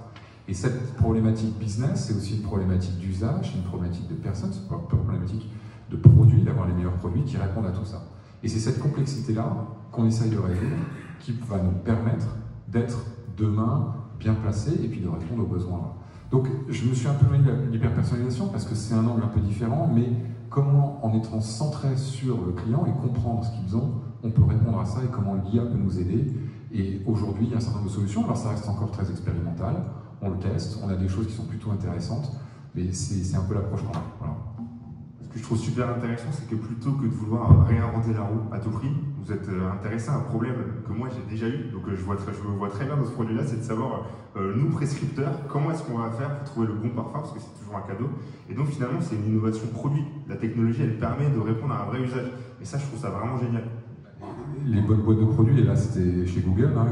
Et cette problématique business, c'est aussi une problématique d'usage, une problématique de personnes, c'est une problématique de produits, d'avoir les meilleurs produits qui répondent à tout ça. Et c'est cette complexité-là qu'on essaye de résoudre, qui va nous permettre d'être demain bien placés et puis de répondre aux besoins là. Donc je me suis un peu mis de l'hyper-personnalisation parce que c'est un angle un peu différent, mais comment en étant centré sur le client et comprendre ce qu'ils ont, on peut répondre à ça et comment l'IA peut nous aider. Et aujourd'hui, il y a un certain nombre de solutions, alors ça reste encore très expérimental, on le teste, on a des choses qui sont plutôt intéressantes, mais c'est un peu l'approche qu'on a. Voilà. Ce que je trouve super intéressant, c'est que plutôt que de vouloir réinventer la roue à tout prix, vous êtes intéressé à un problème que moi j'ai déjà eu, donc je me vois très bien dans ce produit-là, c'est de savoir, nous prescripteurs, comment est-ce qu'on va faire pour trouver le bon parfum, parce que c'est toujours un cadeau. Et donc finalement, c'est une innovation produit. La technologie, elle permet de répondre à un vrai usage. Et ça, je trouve ça vraiment génial. Les bonnes boîtes de produits, et là c'était chez Google, hein,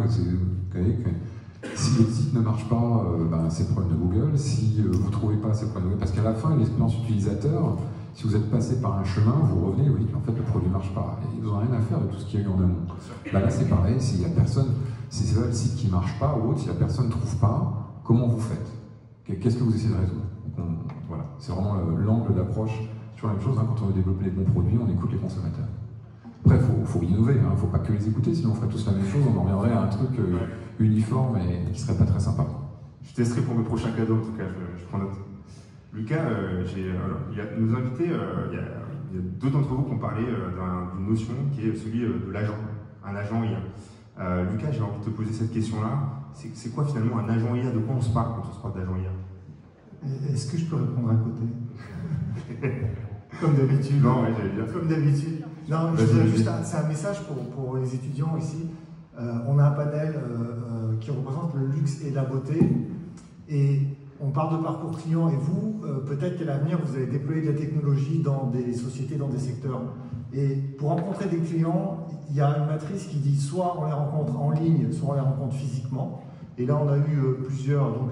si le site ne marche pas, c'est le problème de Google. Si vous ne trouvez pas, c'est le problème de Google. Parce qu'à la fin, l'expérience utilisateur, si vous êtes passé par un chemin, vous revenez, oui, en fait le produit ne marche pas. Et ils n'ont rien à faire de tout ce qu'il y a eu en amont. Là c'est pareil, s'il n'y a personne, si c'est pas le site qui ne marche pas ou autre, si la personne ne trouve pas, comment vous faites? Qu'est-ce que vous essayez de résoudre? Voilà, c'est vraiment l'angle d'approche sur la même chose. Hein, quand on veut développer les bons produits, on écoute les consommateurs. Après, il faut innover, il ne faut pas que les écouter, sinon on ferait tous la même chose, on en reviendrait à un truc uniforme et qui ne serait pas très sympa. Je testerai pour mes prochains cadeaux, en tout cas, je prends note. Lucas, nos invités, il y a deux d'entre vous qui ont parlé d'une notion qui est celui de l'agent, un agent IA. Lucas, j'ai envie de te poser cette question-là. C'est quoi finalement un agent IA? De quoi on se parle quand on se parle d'agent IA? Est-ce que je peux répondre à côté? Comme d'habitude. Non, ouais, j'allais dire. Comme d'habitude. Non, je dirais juste, c'est un message pour les étudiants ici. On a un panel qui représente le luxe et la beauté. Et on parle de parcours client. Et vous, peut-être qu'à l'avenir, vous allez déployer de la technologie dans des sociétés, dans des secteurs. Et pour rencontrer des clients, il y a une matrice qui dit soit on les rencontre en ligne, soit on les rencontre physiquement. Et là, on a eu plusieurs. Donc,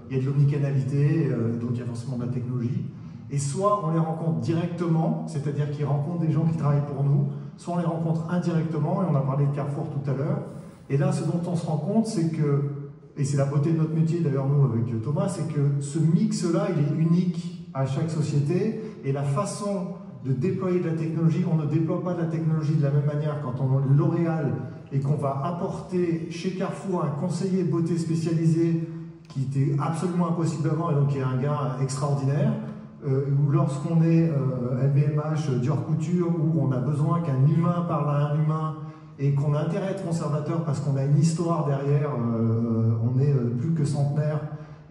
il y a de l'omnicanalité, donc il y a forcément de la technologie. Et soit on les rencontre directement, c'est-à-dire qu'ils rencontrent des gens qui travaillent pour nous, soit on les rencontre indirectement, et on a parlé de Carrefour tout à l'heure. Et là, ce dont on se rend compte, c'est que, et c'est la beauté de notre métier d'ailleurs nous avec Thomas, c'est que ce mix-là, il est unique à chaque société, et la façon de déployer de la technologie, on ne déploie pas de la technologie de la même manière quand on est L'Oréal et qu'on va apporter chez Carrefour un conseiller beauté spécialisé qui était absolument impossible avant, et donc qui est un gars extraordinaire. Ou lorsqu'on est LVMH, Dior Couture, où on a besoin qu'un humain parle à un humain et qu'on a intérêt à être conservateur parce qu'on a une histoire derrière, on est plus que centenaire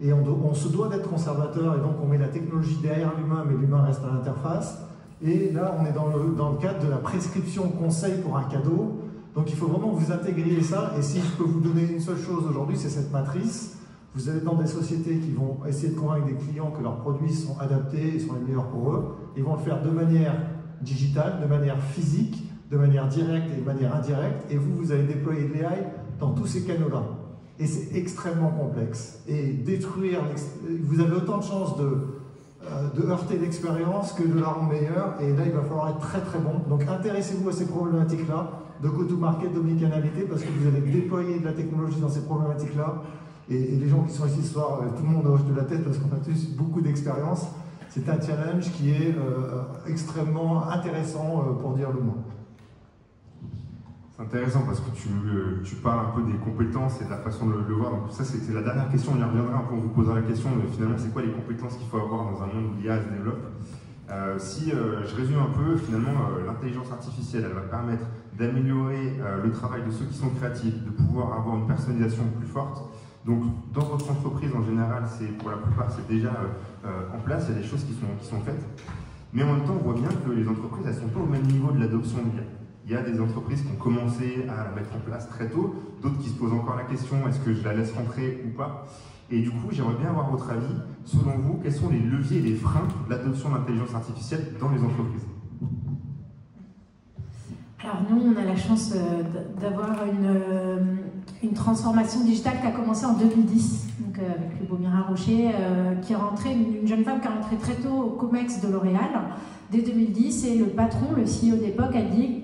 et on se doit d'être conservateur et donc on met la technologie derrière l'humain mais l'humain reste à l'interface. Et là on est dans le cadre de la prescription conseil pour un cadeau, donc il faut vraiment que vous intégriez ça. Et si je peux vous donner une seule chose aujourd'hui, c'est cette matrice. Vous allez dans des sociétés qui vont essayer de convaincre des clients que leurs produits sont adaptés et sont les meilleurs pour eux. Ils vont le faire de manière digitale, de manière physique, de manière directe et de manière indirecte. Et vous allez déployer de l'AI dans tous ces canaux-là. Et c'est extrêmement complexe. Et détruire, vous avez autant de chances de heurter l'expérience que de la rendre meilleure. Et là, il va falloir être très très bon. Donc intéressez-vous à ces problématiques-là, de go-to-market, d'omnicanalité, parce que vous allez déployer de la technologie dans ces problématiques-là. Et les gens qui sont ici ce soir, tout le monde hoche de la tête parce qu'on a tous beaucoup d'expérience. C'est un challenge qui est extrêmement intéressant pour dire le moins. C'est intéressant parce que tu parles un peu des compétences et de la façon de le voir. Donc ça, c'est la dernière question, on y reviendra un peu, on vous posera la question, mais finalement, c'est quoi les compétences qu'il faut avoir dans un monde où l'IA se développe? Si je résume un peu, finalement, l'intelligence artificielle, elle va permettre d'améliorer le travail de ceux qui sont créatifs, de pouvoir avoir une personnalisation plus forte. Donc, dans votre entreprise, en général, pour la plupart, c'est déjà en place, il y a des choses qui sont faites. Mais en même temps, on voit bien que les entreprises, elles ne sont pas au même niveau de l'adoption de l'IA. Il y a des entreprises qui ont commencé à la mettre en place très tôt, d'autres qui se posent encore la question, est-ce que je la laisse rentrer ou pas? Et du coup, j'aimerais bien avoir votre avis. Selon vous, quels sont les leviers et les freins de l'adoption de l'intelligence artificielle dans les entreprises? Alors nous, on a la chance d'avoir une transformation digitale qui a commencé en 2010, donc avec Lubomira Rocher, qui est rentrée, une jeune femme qui est rentrée très tôt au COMEX de L'Oréal, dès 2010, et le patron, le CEO d'époque, a dit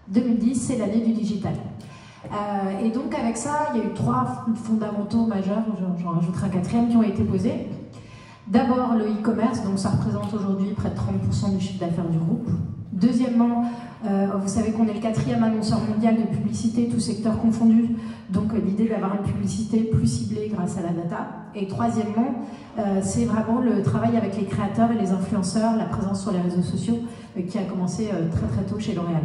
2010, c'est l'année du digital. Et donc avec ça, il y a eu 3 fondamentaux majeurs, j'en rajouterai un 4e, qui ont été posés. D'abord le e-commerce, donc ça représente aujourd'hui près de 30% du chiffre d'affaires du groupe. Deuxièmement, vous savez qu'on est le 4e annonceur mondial de publicité, tous secteurs confondus, donc l'idée d'avoir une publicité plus ciblée grâce à la data. Et troisièmement, c'est vraiment le travail avec les créateurs et les influenceurs, la présence sur les réseaux sociaux, qui a commencé très très tôt chez L'Oréal.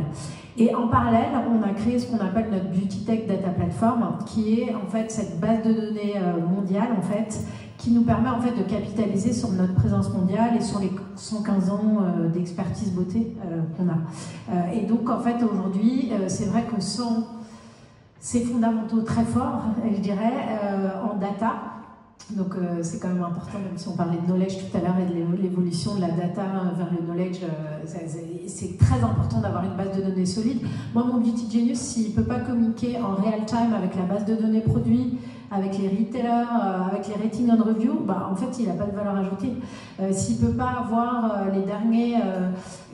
Et en parallèle, on a créé ce qu'on appelle notre Beauty Tech Data Platform, qui est en fait cette base de données mondiale en fait, qui nous permet en fait de capitaliser sur notre présence mondiale et sur les 115 ans d'expertise beauté qu'on a. Et donc en fait aujourd'hui, c'est vrai que sans ces fondamentaux très forts, je dirais, en data, donc c'est quand même important, même si on parlait de knowledge tout à l'heure et de l'évolution de la data vers le knowledge, c'est très important d'avoir une base de données solide. Moi, mon Beauty Genius, s'il ne peut pas communiquer en real time avec la base de données produits, avec les retailers, avec les rating and review, bah, en fait, il n'a pas de valeur ajoutée. S'il ne peut pas avoir les dernières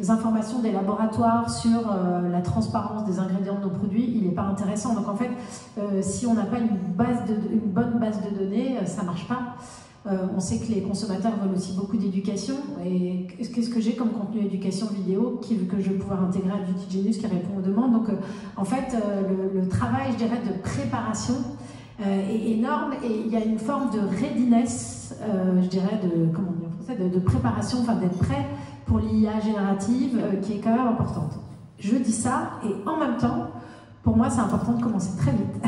informations des laboratoires sur la transparence des ingrédients de nos produits, il n'est pas intéressant. Donc en fait, si on n'a pas une bonne base de données, ça ne marche pas. On sait que les consommateurs veulent aussi beaucoup d'éducation. Et qu'est-ce que j'ai comme contenu éducation vidéo que je vais pouvoir intégrer à Beauty Genius qui répond aux demandes. Donc en fait, le travail, je dirais, de préparation est énorme, et il y a une forme de readiness, je dirais, comment on dit en français, de préparation, enfin d'être prêt pour l'IA générative qui est quand même importante. Je dis ça, et en même temps, pour moi, c'est important de commencer très vite.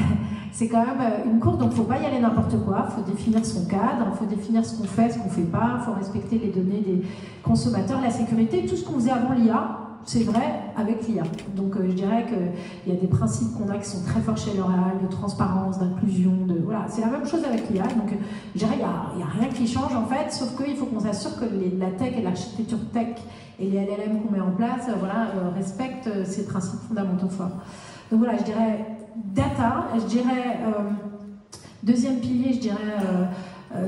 C'est quand même une course, donc il ne faut pas y aller n'importe quoi, il faut définir son cadre, il faut définir ce qu'on fait, ce qu'on ne fait pas, il faut respecter les données des consommateurs, la sécurité, tout ce qu'on faisait avant l'IA, c'est vrai avec l'IA. Donc je dirais qu'il y a des principes qu'on a qui sont très forts chez L'Oréal, de transparence, d'inclusion, voilà, c'est la même chose avec l'IA. Donc je dirais qu'il n'y a rien qui change en fait, sauf qu'il faut qu'on s'assure que la tech et l'architecture tech et les LLM qu'on met en place respectent ces principes fondamentaux forts. Donc voilà, je dirais data, je dirais deuxième pilier, je dirais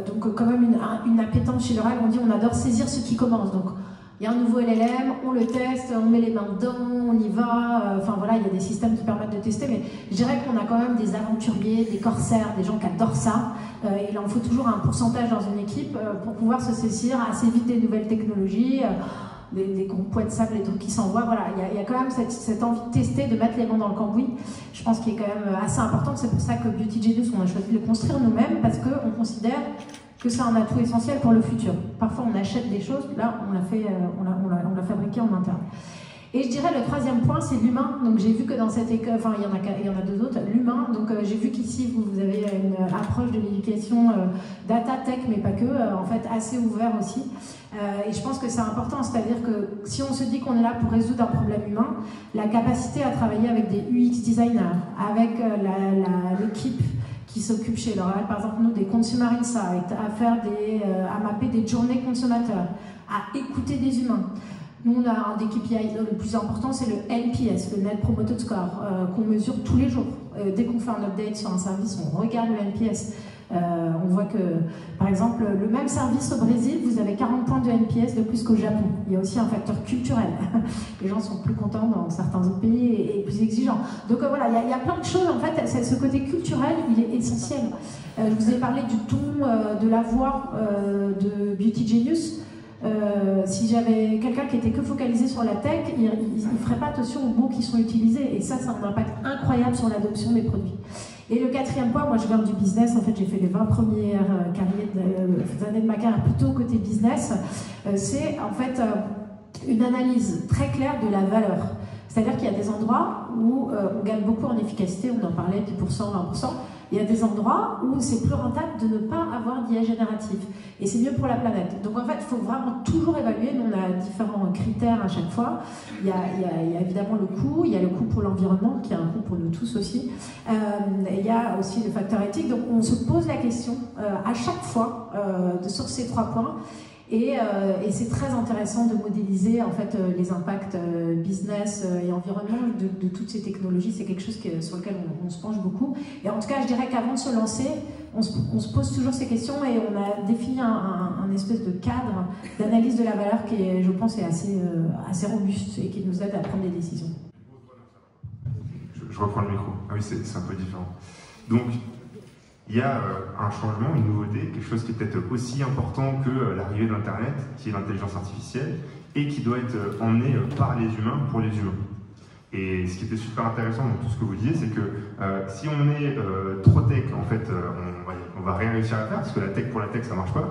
donc quand même une appétence chez L'Oréal, on dit on adore saisir ce qui commence. Donc il y a un nouveau LLM, on le teste, on met les mains dedans, on y va, enfin voilà, il y a des systèmes qui permettent de tester, mais je dirais qu'on a quand même des aventuriers, des corsaires, des gens qui adorent ça, et il en faut toujours un pourcentage dans une équipe pour pouvoir se saisir assez vite des nouvelles technologies, des gros poids de sable, les trucs qui s'envoient, voilà, il y a quand même cette envie de tester, de mettre les mains dans le cambouis, je pense qu'il est quand même assez important. C'est pour ça que Beauty Genius, on a choisi de le construire nous-mêmes, parce qu'on considère que c'est un atout essentiel pour le futur. Parfois on achète des choses, là on l'a fabriqué en interne. Et je dirais le troisième point, c'est l'humain. Donc j'ai vu que dans cette école, enfin il y en a deux autres, l'humain. Donc j'ai vu qu'ici vous avez une approche de l'éducation data, tech, mais pas que, en fait assez ouvert aussi. Et je pense que c'est important, c'est-à-dire que si on se dit qu'on est là pour résoudre un problème humain, la capacité à travailler avec des UX designers, avec l'équipe qui s'occupent chez L'Oréal, par exemple nous, des consumer insights, à mapper des journées consommateurs, à écouter des humains. Nous, on a un des KPI le plus important, c'est le NPS, le Net Promoter Score, qu'on mesure tous les jours. Dès qu'on fait un update sur un service, on regarde le NPS. On voit que, par exemple, le même service au Brésil, vous avez 40 points de NPS de plus qu'au Japon. Il y a aussi un facteur culturel. Les gens sont plus contents dans certains autres pays et plus exigeants. Donc voilà, il y a plein de choses. En fait, ce côté culturel, il est essentiel. Je vous ai parlé du ton, de la voix de Beauty Genius. Si j'avais quelqu'un qui était que focalisé sur la tech, il ne ferait pas attention aux mots qui sont utilisés. Et ça a un impact incroyable sur l'adoption des produits. Et le quatrième point, moi je viens du business, en fait j'ai fait les 20 premières années de ma carrière plutôt côté business, c'est en fait une analyse très claire de la valeur. C'est-à-dire qu'il y a des endroits où on gagne beaucoup en efficacité, on en parlait 10%, 20%. Il y a des endroits où c'est plus rentable de ne pas avoir d'IA générative. Et c'est mieux pour la planète. Donc en fait, il faut vraiment toujours évaluer. Nous, on a différents critères à chaque fois. Il y a évidemment le coût, il y a le coût pour l'environnement, qui a un coût pour nous tous aussi. Il y a aussi le facteur éthique. Donc on se pose la question à chaque fois sur ces 3 points. Et c'est très intéressant de modéliser en fait les impacts business et environnement de toutes ces technologies. C'est quelque chose sur lequel on se penche beaucoup. Et en tout cas, je dirais qu'avant de se lancer, on se pose toujours ces questions et on a défini un espèce de cadre d'analyse de la valeur qui, je pense, est assez robuste et qui nous aide à prendre des décisions. Je reprends le micro. Ah oui, c'est un peu différent. Donc, il y a un changement, une nouveauté, quelque chose qui est peut-être aussi important que l'arrivée d'Internet, qui est l'intelligence artificielle, et qui doit être emmené par les humains pour les humains. Et ce qui était super intéressant dans tout ce que vous disiez, c'est que si on est trop tech, en fait, on va rien réussir à faire, parce que la tech pour la tech, ça marche pas.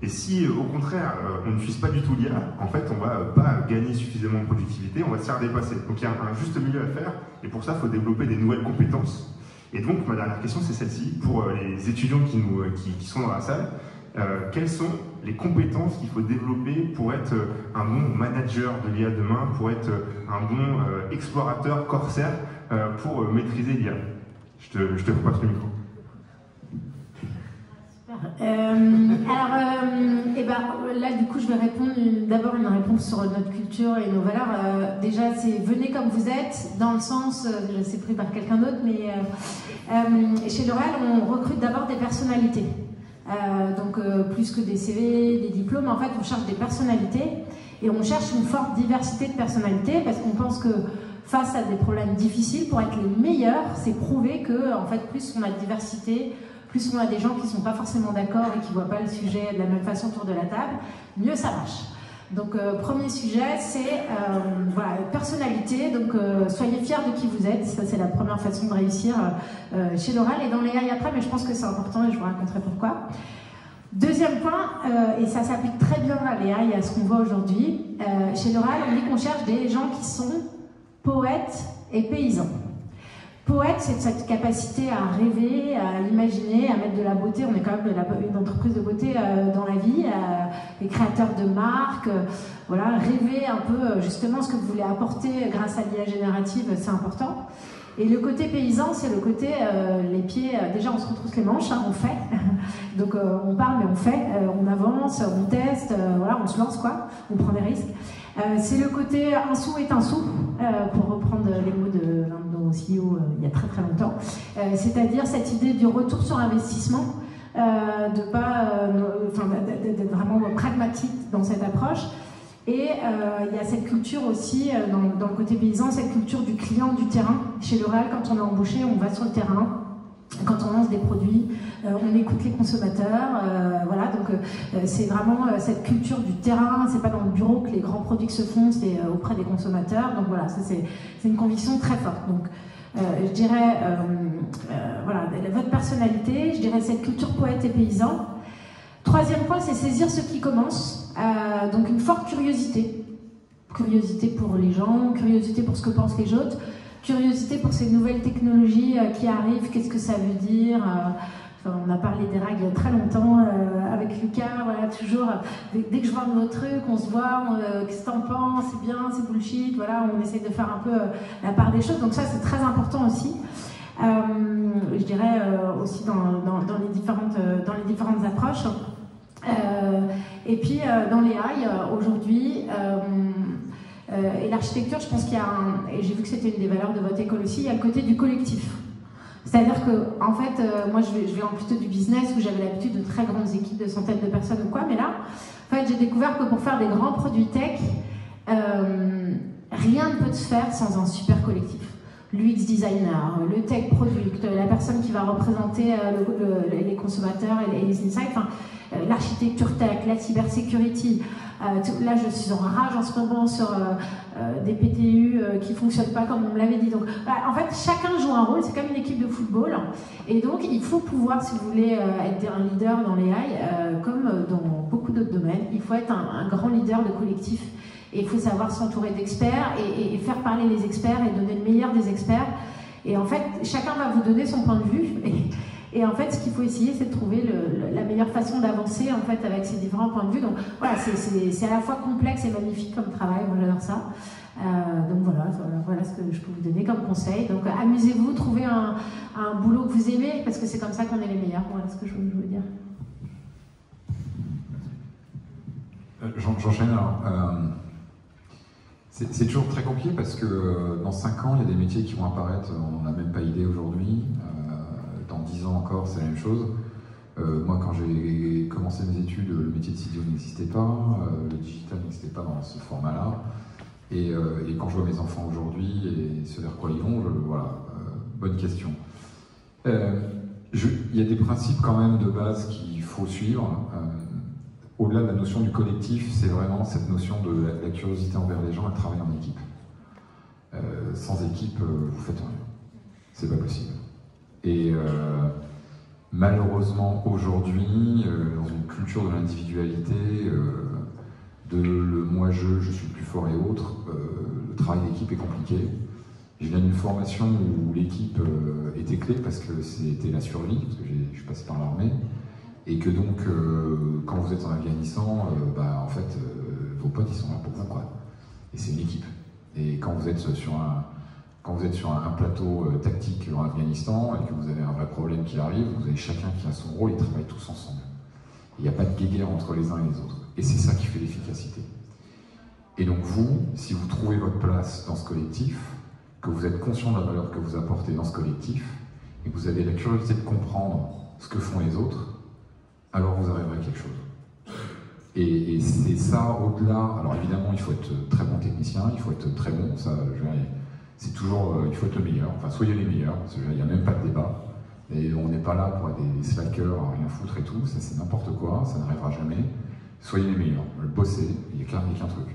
Et si, au contraire, on n'utilise pas du tout l'IA, en fait, on va pas gagner suffisamment de productivité, on va se faire dépasser. Donc il y a un juste milieu à faire, et pour ça, il faut développer des nouvelles compétences. Et donc, ma dernière question, c'est celle-ci. Pour les étudiants qui sont dans la salle, quelles sont les compétences qu'il faut développer pour être un bon manager de l'IA demain, pour être un bon explorateur, corsaire, pour maîtriser l'IA? Je te repasse le micro. Là, du coup, je vais répondre d'abord une réponse sur notre culture et nos valeurs. Déjà, c'est venez comme vous êtes, dans le sens, je ne sais plus par quelqu'un d'autre, mais chez L'Oréal, on recrute d'abord des personnalités. Donc, plus que des CV, des diplômes, en fait, on cherche des personnalités et on cherche une forte diversité de personnalités parce qu'on pense que face à des problèmes difficiles, pour être les meilleurs, c'est prouvé que, en fait, plus on a de diversité, plus on a des gens qui ne sont pas forcément d'accord et qui ne voient pas le sujet de la même façon autour de la table, mieux ça marche. Donc, premier sujet, c'est voilà, personnalité. Donc, soyez fiers de qui vous êtes. Ça, c'est la première façon de réussir chez L'Oréal et dans les AI après, mais je pense que c'est important et je vous raconterai pourquoi. Deuxième point, et ça s'applique très bien à l'AI et à ce qu'on voit aujourd'hui, chez L'Oréal, on dit qu'on cherche des gens qui sont poètes et paysans. Poète, c'est cette capacité à rêver, à imaginer, à mettre de la beauté. On est quand même une entreprise de beauté dans la vie, les créateurs de marques. Voilà, rêver un peu justement ce que vous voulez apporter grâce à l'IA générative, c'est important. Et le côté paysan, c'est le côté les pieds. Déjà, on se retrousse les manches, hein, on fait. Donc, on parle, mais on fait. On avance, on teste, voilà, on se lance quoi. On prend des risques. C'est le côté un sou est un sou, pour reprendre les mots de l'un de nos CEO il y a très très longtemps. C'est-à-dire cette idée du retour sur investissement, d'être vraiment pragmatique dans cette approche. Et il y a cette culture aussi, dans le côté paysan, cette culture du client du terrain. Chez L'Oréal, quand on est embauché, on va sur le terrain. Quand on lance des produits, on écoute les consommateurs, voilà, donc c'est vraiment cette culture du terrain, c'est pas dans le bureau que les grands produits se font, c'est auprès des consommateurs, donc voilà, ça c'est une conviction très forte. Donc je dirais, voilà, votre personnalité, je dirais cette culture poète et paysan. Troisième point, c'est saisir ce qui commence, donc une forte curiosité. Curiosité pour les gens, curiosité pour ce que pensent les autres, curiosité pour ces nouvelles technologies qui arrivent, qu'est-ce que ça veut dire. Enfin, on a parlé des règles il y a très longtemps avec Lucas, voilà, toujours, dès que je vois un autre truc, on se voit, qu'est-ce que t'en penses, c'est bien, c'est bullshit, voilà, on essaie de faire un peu la part des choses, donc ça c'est très important aussi. Je dirais aussi dans les différentes approches. Et puis dans les AI, aujourd'hui, et l'architecture, je pense qu'il y a et j'ai vu que c'était une des valeurs de votre école aussi, il y a le côté du collectif. C'est-à-dire que, en fait, moi je vais en plutôt du business où j'avais l'habitude de très grandes équipes de centaines de personnes ou quoi, mais là, en fait, j'ai découvert que pour faire des grands produits tech, rien ne peut se faire sans un super collectif. L'UX designer, le tech product, la personne qui va représenter les consommateurs et les insights, l'architecture tech, la cybersécurité. Là, je suis en rage en ce moment sur des PTU qui ne fonctionnent pas comme on me l'avait dit. Donc, en fait, chacun joue un rôle, c'est comme une équipe de football. Et donc, il faut pouvoir, si vous voulez être un leader dans l'AI, comme dans beaucoup d'autres domaines, il faut être un grand leader de collectif. Et il faut savoir s'entourer d'experts et faire parler les experts et donner le meilleur des experts. Et en fait, chacun va vous donner son point de vue. Et en fait, ce qu'il faut essayer, c'est de trouver la meilleure façon d'avancer en fait, avec ces différents points de vue. Donc voilà, c'est à la fois complexe et magnifique comme travail. Moi, j'adore ça. Donc voilà ce que je peux vous donner comme conseil. Donc amusez-vous, trouvez un boulot que vous aimez, parce que c'est comme ça qu'on est les meilleurs. Voilà ce que je veux dire. J'enchaîne alors. C'est toujours très compliqué parce que dans 5 ans, il y a des métiers qui vont apparaître, on n'en a même pas idée aujourd'hui. Dans 10 ans encore, c'est la même chose. Moi, quand j'ai commencé mes études, le métier de CDO n'existait pas, le digital n'existait pas dans ce format-là. Et quand je vois mes enfants aujourd'hui et ce vers quoi ils vont, voilà, bonne question. Il y a des principes quand même de base qu'il faut suivre. Au-delà de la notion du collectif, c'est vraiment cette notion de la curiosité envers les gens et de travailler en équipe. Sans équipe, vous faites rien. C'est pas possible. Et malheureusement, aujourd'hui, dans une culture de l'individualité, de le moi-je suis le plus fort et autres, le travail d'équipe est compliqué. Je viens d'une formation où l'équipe était clé parce que c'était la survie, parce que je suis passé par l'armée. Et que donc, quand vous êtes en Afghanistan, en fait, vos potes, ils sont là pour vous, quoi. Et c'est une équipe. Et quand vous êtes sur un plateau tactique en Afghanistan et que vous avez un vrai problème qui arrive, vous avez chacun qui a son rôle et travaille tous ensemble. Il n'y a pas de guéguerre entre les uns et les autres. Et c'est ça qui fait l'efficacité. Et donc vous, si vous trouvez votre place dans ce collectif, que vous êtes conscient de la valeur que vous apportez dans ce collectif, et que vous avez la curiosité de comprendre ce que font les autres, alors vous arriverez à quelque chose. Et c'est ça au-delà. Alors évidemment, il faut être très bon technicien, il faut être très bon, ça, c'est toujours, il faut être le meilleur, enfin soyez les meilleurs, parce qu'il n'y a même pas de débat. Et on n'est pas là pour être des slackers à rien foutre et tout, ça c'est n'importe quoi, ça n'arrivera jamais. Soyez les meilleurs, bossez, il n'y a qu'un truc.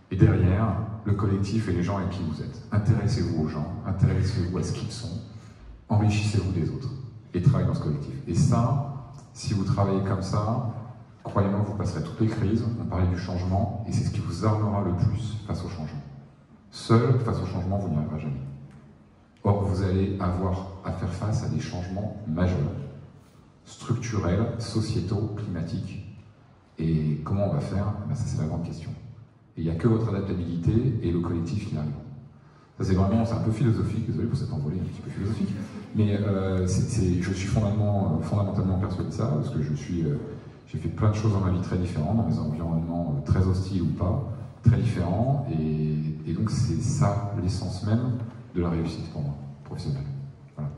Et derrière, le collectif et les gens avec qui vous êtes. Intéressez-vous aux gens, intéressez-vous à ce qu'ils sont, enrichissez-vous des autres, et travaillez dans ce collectif. Et ça, si vous travaillez comme ça, croyez-moi, vous passerez toutes les crises, on parlait du changement, et c'est ce qui vous armera le plus face au changement. Seul, face au changement, vous n'y arriverez jamais. Or, vous allez avoir à faire face à des changements majeurs, structurels, sociétaux, climatiques. Et comment on va faire? Ça, c'est la grande question. Et il n'y a que votre adaptabilité et le collectif qui arrive. Ça, c'est un peu philosophique, désolé pour cette envolée un petit peu philosophique, mais je suis fondamentalement persuadé de ça, parce que j'ai fait plein de choses dans ma vie très différentes, dans des environnements très hostiles ou pas, très différents, et donc c'est ça l'essence même de la réussite pour moi, professionnelle. Voilà.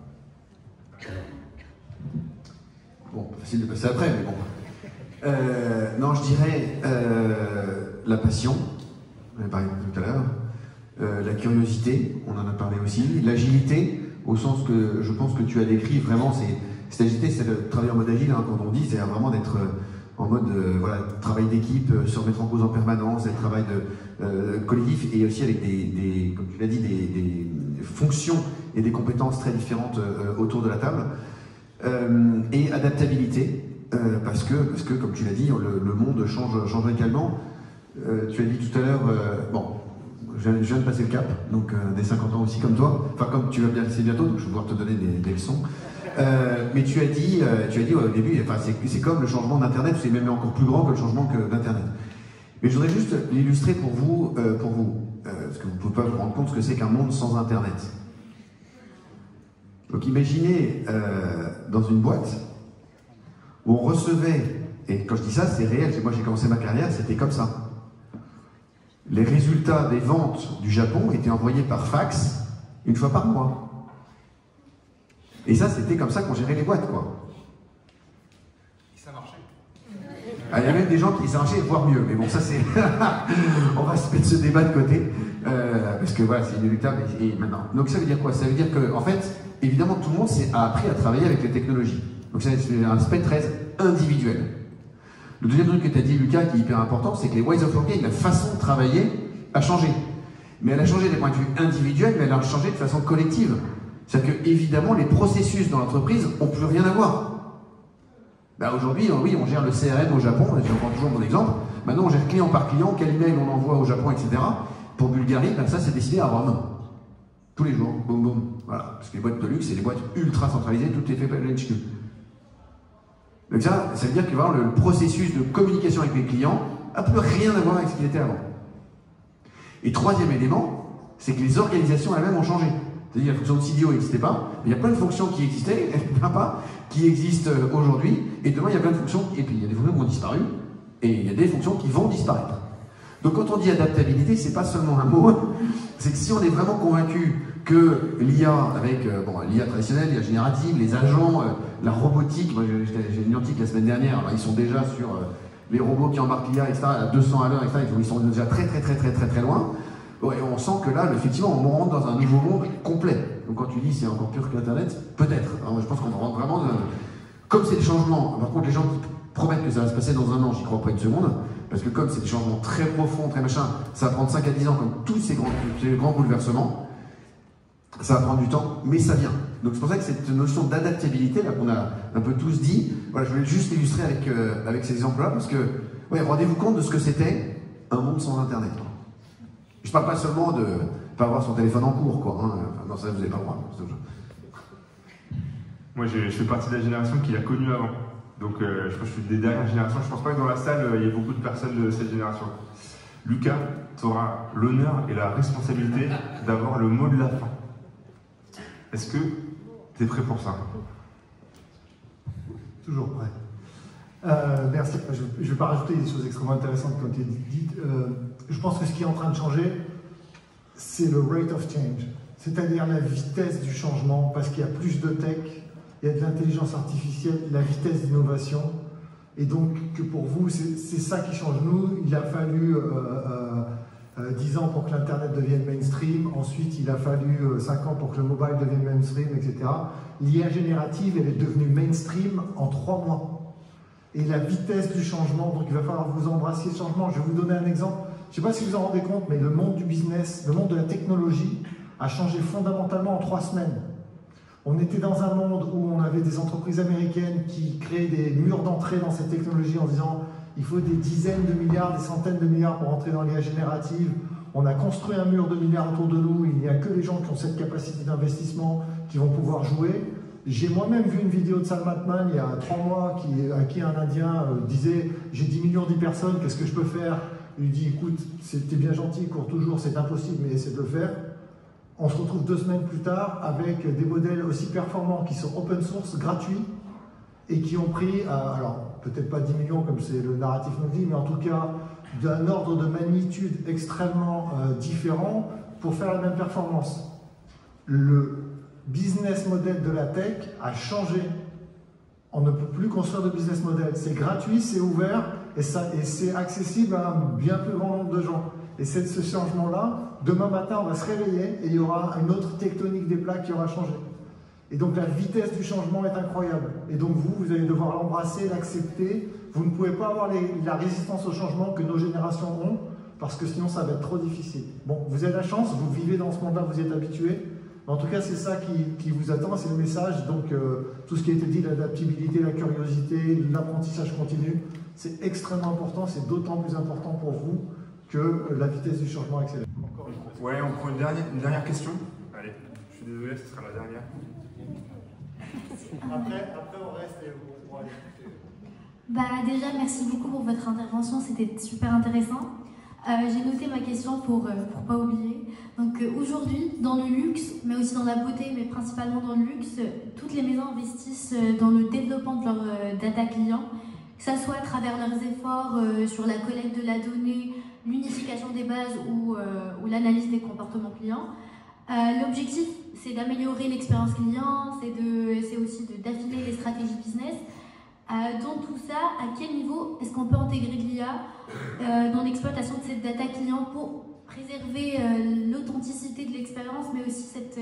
Bon, facile de passer après, mais bon. Non, je dirais la passion, on en a parlé tout à l'heure, la curiosité, on en a parlé aussi, l'agilité, au sens que je pense que tu as décrit vraiment, cette agilité, c'est le travail en mode agile, hein, quand on dit, c'est vraiment d'être en mode travail d'équipe, se remettre en cause en permanence, un travail de collectif, et aussi avec comme tu l'as dit, des fonctions et des compétences très différentes autour de la table, et adaptabilité, parce que comme tu l'as dit, le monde change radicalement. Tu as dit tout à l'heure, je viens de passer le cap, donc des 50 ans aussi comme toi, enfin comme tu vas bien laisser bientôt, donc je vais pouvoir te donner des leçons. Mais tu as dit au début, c'est comme le changement d'Internet, c'est même encore plus grand que le changement d'Internet. Mais je voudrais juste l'illustrer pour vous, parce que vous ne pouvez pas vous rendre compte ce que c'est qu'un monde sans Internet. Donc imaginez dans une boîte où on recevait, et quand je dis ça, c'est réel, moi j'ai commencé ma carrière, c'était comme ça. Les résultats des ventes du Japon étaient envoyés par fax une fois par mois. Et ça, c'était comme ça qu'on gérait les boîtes, quoi. Et ça marchait. Il y a même des gens qui ça marchait, voire mieux. Mais bon, ça c'est... On va se mettre ce débat de côté. Parce que voilà, c'est inéluctable. Et maintenant. Donc ça veut dire quoi? Ça veut dire que, en fait, évidemment, tout le monde a appris à travailler avec les technologies. Donc c'est un aspect très individuel. Le deuxième truc que tu as dit, Lucas, qui est hyper important, c'est que les ways of working, la façon de travailler, a changé. Mais elle a changé des points de vue individuels, mais elle a changé de façon collective. C'est-à-dire que, évidemment, les processus dans l'entreprise n'ont plus rien à voir. Bah aujourd'hui, oui, on gère le CRM au Japon, je prends toujours mon exemple. Maintenant, on gère client par client, quel email on envoie au Japon, etc. Pour Bulgarie, ben ça, c'est décidé à Rome. Tous les jours, boum boum. Voilà. Parce que les boîtes de luxe, c'est des boîtes ultra centralisées, tout est fait par le HQ. Donc ça veut dire que le processus de communication avec les clients n'a plus rien à voir avec ce qu'il était avant. Et troisième élément, c'est que les organisations elles-mêmes ont changé. C'est-à-dire que la fonction de CDO n'existait pas, mais il y a plein de fonctions qui existaient, qui existent aujourd'hui, et demain il y a plein de fonctions, et puis il y a des fonctions qui ont disparu, et il y a des fonctions qui vont disparaître. Donc quand on dit adaptabilité, c'est pas seulement un mot, c'est que si on est vraiment convaincu que l'IA, avec l'IA traditionnelle, l'IA générative, les agents, la robotique, moi j'ai une antique la semaine dernière, alors, ils sont déjà sur les robots qui embarquent l'IA, etc., à 200 à l'heure, etc., ils sont déjà très loin. Ouais, on sent que là, effectivement, on rentre dans un nouveau monde complet. Donc quand tu dis c'est encore pire que l'Internet, peut-être. Je pense qu'on rentre vraiment dans... Comme c'est des changements, par contre les gens qui promettent que ça va se passer dans un an, j'y crois pas une seconde, parce que comme c'est des changements très profonds, très machin, ça va prendre 5 à 10 ans, comme tous ces grands bouleversements, ça va prendre du temps, mais ça vient. Donc c'est pour ça que cette notion d'adaptabilité, là qu'on a un peu tous dit, voilà, je voulais juste l'illustrer avec ces exemples-là, parce que, ouais, rendez-vous compte de ce que c'était un monde sans Internet. Je parle pas seulement de pas avoir son téléphone en cours, quoi. Hein. Enfin, non, ça, vous n'avez pas le droit. Moi, je fais partie de la génération qui l'a connu avant. Donc, je pense que je suis des dernières générations. Je pense pas que dans la salle, il y ait beaucoup de personnes de cette génération. Lucas, tu auras l'honneur et la responsabilité d'avoir le mot de la fin. Est-ce que tu es prêt pour ça? Toujours prêt. Merci. Je ne vais pas rajouter des choses extrêmement intéressantes qui ont été dites. Je pense que ce qui est en train de changer, c'est le rate of change, c'est-à-dire la vitesse du changement, parce qu'il y a plus de tech, il y a de l'intelligence artificielle, la vitesse d'innovation, et donc que pour vous, c'est ça qui change. Nous, il a fallu 10 ans pour que l'Internet devienne mainstream, ensuite il a fallu 5 ans pour que le mobile devienne mainstream, etc. L'IA générative, elle est devenue mainstream en 3 mois. Et la vitesse du changement, donc il va falloir que vous embrassiez le changement. Je vais vous donner un exemple. Je ne sais pas si vous vous en rendez compte, mais le monde du business, le monde de la technologie a changé fondamentalement en 3 semaines. On était dans un monde où on avait des entreprises américaines qui créaient des murs d'entrée dans cette technologie en disant il faut des dizaines de milliards, des centaines de milliards pour entrer dans l'IA générative. On a construit un mur de milliards autour de nous, il n'y a que les gens qui ont cette capacité d'investissement qui vont pouvoir jouer. J'ai moi-même vu une vidéo de Salman Khan il y a 3 mois à qui un Indien disait « J'ai 10 millions de personnes, qu'est-ce que je peux faire ?» Il lui dit « Écoute, t'es bien gentil, cours toujours, c'est impossible, mais essaie de le faire. » On se retrouve 2 semaines plus tard avec des modèles aussi performants qui sont open source, gratuits, et qui ont pris, alors peut-être pas 10 millions comme c'est le narratif nous dit, mais en tout cas d'un ordre de magnitude extrêmement différent pour faire la même performance. Le business model de la tech a changé. On ne peut plus construire de business model. C'est gratuit, c'est ouvert et c'est accessible à un bien plus grand nombre de gens. Et c'est ce changement-là, demain matin, on va se réveiller et il y aura une autre tectonique des plaques qui aura changé. Et donc la vitesse du changement est incroyable. Et donc vous allez devoir l'embrasser, l'accepter. Vous ne pouvez pas avoir la résistance au changement que nos générations ont, parce que sinon ça va être trop difficile. Bon, vous avez la chance, vous vivez dans ce monde-là, vous y êtes habitué. En tout cas, c'est ça qui vous attend, c'est le message. Donc, tout ce qui a été dit, l'adaptabilité, la curiosité, l'apprentissage continu, c'est extrêmement important. C'est d'autant plus important pour vous que la vitesse du changement accélère. Ouais, on prend une dernière question. Allez, je suis désolé, ce sera la dernière. Après on reste et on pourra aller. Déjà, merci beaucoup pour votre intervention, c'était super intéressant. J'ai noté ma question pour pas oublier. Donc aujourd'hui, dans le luxe, mais aussi dans la beauté, mais principalement dans le luxe, toutes les maisons investissent dans le développement de leur data client, que ce soit à travers leurs efforts sur la collecte de la donnée, l'unification des bases ou l'analyse des comportements clients. L'objectif, c'est d'améliorer l'expérience client, c'est aussi d'affiner les stratégies business. Dans tout ça, à quel niveau est-ce qu'on peut intégrer de l'IA dans l'exploitation de cette data client pour préserver l'authenticité de l'expérience, mais aussi cette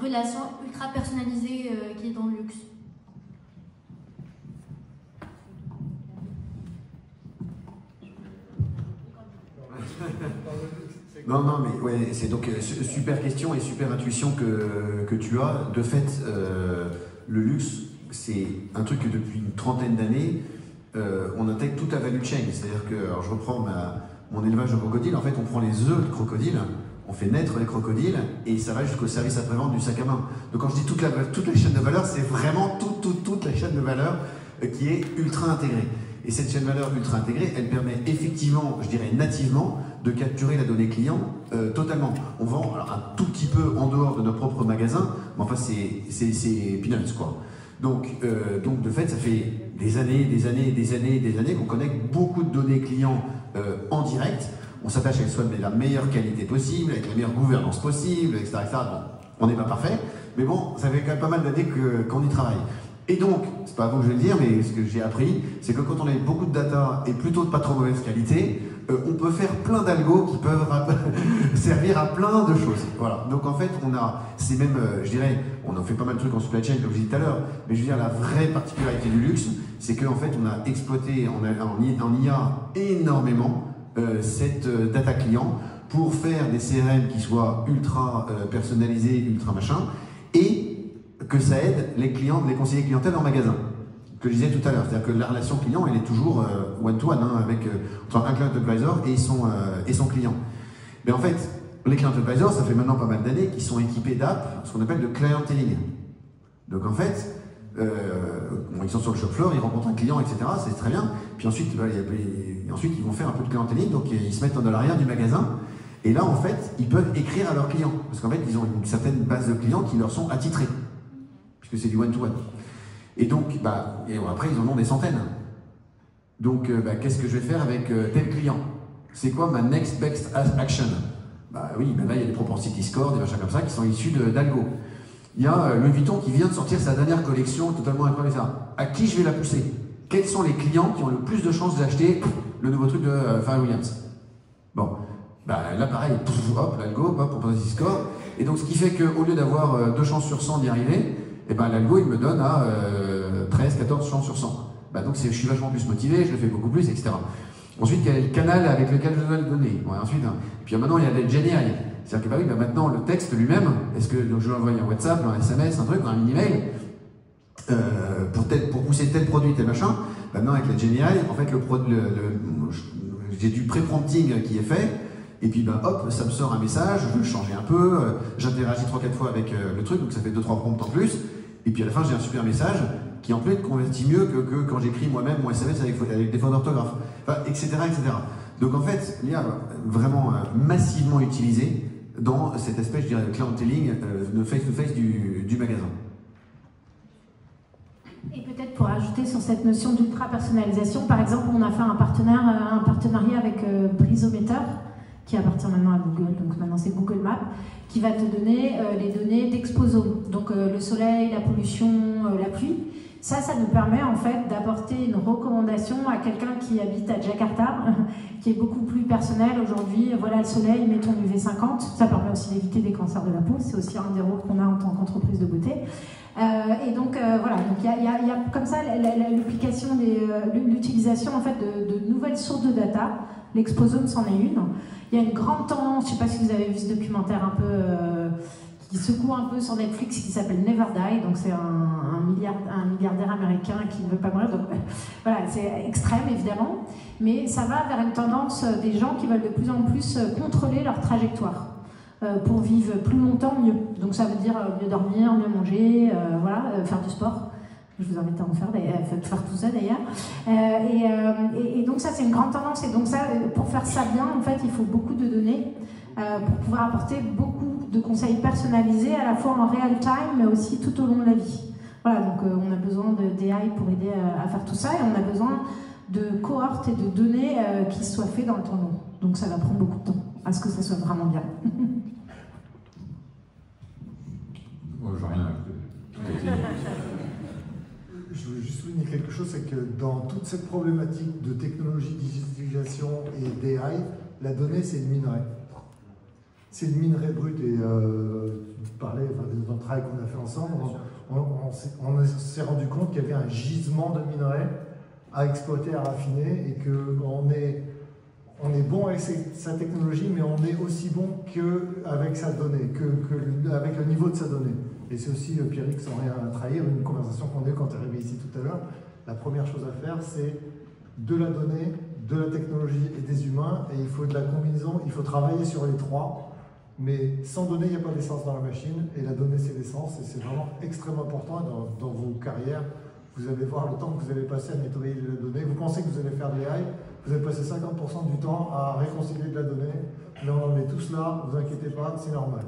relation ultra personnalisée qui est dans le luxe? Non, mais ouais, c'est donc super question et super intuition que tu as. De fait, le luxe, c'est un truc que depuis une trentaine d'années, on intègre toute la value chain. C'est-à-dire que, alors je reprends mon élevage de crocodiles, en fait, on prend les œufs de crocodile, on fait naître les crocodiles et ça va jusqu'au service après-vente du sac à main. Donc quand je dis toute la chaîne de valeur, c'est vraiment toute la chaîne de valeur qui est ultra intégrée. Et cette chaîne de valeur ultra intégrée, elle permet effectivement, je dirais nativement, de capturer la donnée client totalement. On vend alors, un tout petit peu en dehors de nos propres magasins, mais enfin c'est peanuts quoi. Donc de fait, ça fait des années qu'on connecte beaucoup de données clients en direct. On s'attache à qu'elles soient de la meilleure qualité possible, avec la meilleure gouvernance possible, etc. Bon, on n'est pas parfait, mais bon, ça fait quand même pas mal d'années qu'on y travaille. Et donc, c'est pas à vous que je vais le dire, mais ce que j'ai appris, c'est que quand on a beaucoup de data et plutôt de pas trop mauvaise qualité, on peut faire plein d'algos qui peuvent servir à plein de choses. Voilà. Donc en fait, c'est même, je dirais, on en fait pas mal de trucs en supply chain, comme je disais tout à l'heure, mais je veux dire, la vraie particularité du luxe, c'est qu'en fait, on a exploité en IA énormément cette data client pour faire des CRM qui soient ultra personnalisés, ultra machin, et que ça aide les clients, les conseillers clientèle en magasin. Que je disais tout à l'heure, c'est-à-dire que la relation client, elle est toujours one-to-one, entre un client advisor et son client. Mais en fait, les client advisors, ça fait maintenant pas mal d'années qu'ils sont équipés d'apps, ce qu'on appelle de clienteling. Donc en fait, ils sont sur le shop floor, ils rencontrent un client, etc. C'est très bien. Puis ensuite, ensuite, ils vont faire un peu de clienteling, donc ils se mettent dans l'arrière du magasin. Et là, en fait, ils peuvent écrire à leurs clients. Parce qu'en fait, ils ont une certaine base de clients qui leur sont attitrés. Puisque c'est du one-to-one. Et donc, après, ils en ont des centaines. Donc, qu'est-ce que je vais faire avec tel client? C'est quoi ma next best action? Là, il y a des propensity scores, des machins comme ça, qui sont issus d'algo. Il y a Louis Vuitton qui vient de sortir sa dernière collection totalement incroyable. À qui je vais la pousser? Quels sont les clients qui ont le plus de chances d'acheter le nouveau truc de Pharrell Williams? Bon, là pareil, hop, l'algo, hop, propensity score. Et donc, ce qui fait qu'au lieu d'avoir 2 chances sur 100 d'y arriver, l'algo, il me donne à 13, 14 chances sur 100. Donc je suis vachement plus motivé, je le fais beaucoup plus, etc. Ensuite, il y a le canal avec lequel je dois le donner. Ouais, ensuite, et puis maintenant, il y a les GenAI. C'est-à-dire que maintenant, le texte lui-même, est-ce que je vais envoyer un WhatsApp, un SMS, un truc, un mini-mail, pour pousser tel produit, tel machin? Maintenant, avec la GenAI, en fait, j'ai du pré-prompting qui est fait. Et puis hop, ça me sort un message, je veux le changer un peu, j'interagis 3-4 fois avec le truc, donc ça fait 2-3 prompts en plus. Et puis à la fin, j'ai un super message qui en plus convertit mieux que quand j'écris moi-même mon SMS avec des fautes d'orthographe, etc., etc. Donc en fait, l'IA vraiment massivement utilisé dans cet aspect, je dirais, de clienteling, de face-to-face du magasin. Et peut-être pour ajouter sur cette notion d'ultra-personnalisation, par exemple, on a fait un partenariat avec Brisometer, qui appartient maintenant à Google, donc maintenant c'est Google Maps, qui va te donner les données d'Exposome, donc le soleil, la pollution, la pluie. Ça nous permet en fait d'apporter une recommandation à quelqu'un qui habite à Jakarta, qui est beaucoup plus personnel aujourd'hui. Voilà le soleil, mettons UV50. Ça permet aussi d'éviter des cancers de la peau. C'est aussi un des rôles qu'on a en tant qu'entreprise de beauté. Et donc voilà, donc il y a comme ça l'utilisation en fait de nouvelles sources de data. L'Exposome c'en est une. Il y a une grande tendance, je ne sais pas si vous avez vu ce documentaire un peu qui secoue un peu sur Netflix, qui s'appelle Never Die. Donc c'est un milliardaire américain qui ne veut pas mourir. Donc voilà, c'est extrême évidemment, mais ça va vers une tendance des gens qui veulent de plus en plus contrôler leur trajectoire pour vivre plus longtemps, mieux. Donc ça veut dire mieux dormir, mieux manger, faire du sport. Je vous invite à en faire tout ça d'ailleurs. Et donc ça c'est une grande tendance. Et donc ça, pour faire ça bien, en fait, il faut beaucoup de données pour pouvoir apporter beaucoup de conseils personnalisés, à la fois en real time, mais aussi tout au long de la vie. Voilà, donc on a besoin d'AI pour aider à faire tout ça, et on a besoin de cohortes et de données qui soient faites dans le temps long. Donc ça va prendre beaucoup de temps à ce que ça soit vraiment bien. Moi, j'ai rien à ajouter. Tout a été dit. Je veux juste souligner quelque chose, c'est que dans toute cette problématique de technologie, digitalisation et d'AI, la donnée, c'est le minerai. C'est le minerai brut. Et tu parlais dans le travail qu'on a fait ensemble, on s'est rendu compte qu'il y avait un gisement de minerai à exploiter, à raffiner, et qu'on est bon avec sa technologie, mais on est aussi bon qu'avec sa donnée, avec le niveau de sa donnée. Et c'est aussi, Pierrick, sans rien trahir, une conversation qu'on a eue quand tu es arrivé ici tout à l'heure. La première chose à faire, c'est de la donnée, de la technologie et des humains, et il faut de la combinaison, il faut travailler sur les trois, mais sans donnée, il n'y a pas d'essence dans la machine, et la donnée, c'est l'essence, et c'est vraiment extrêmement important dans vos carrières. Vous allez voir le temps que vous allez passer à nettoyer de la donnée. Vous pensez que vous allez faire de l'AI, vous allez passer 50% du temps à réconcilier de la donnée, mais on en est tous là, ne vous inquiétez pas, c'est normal.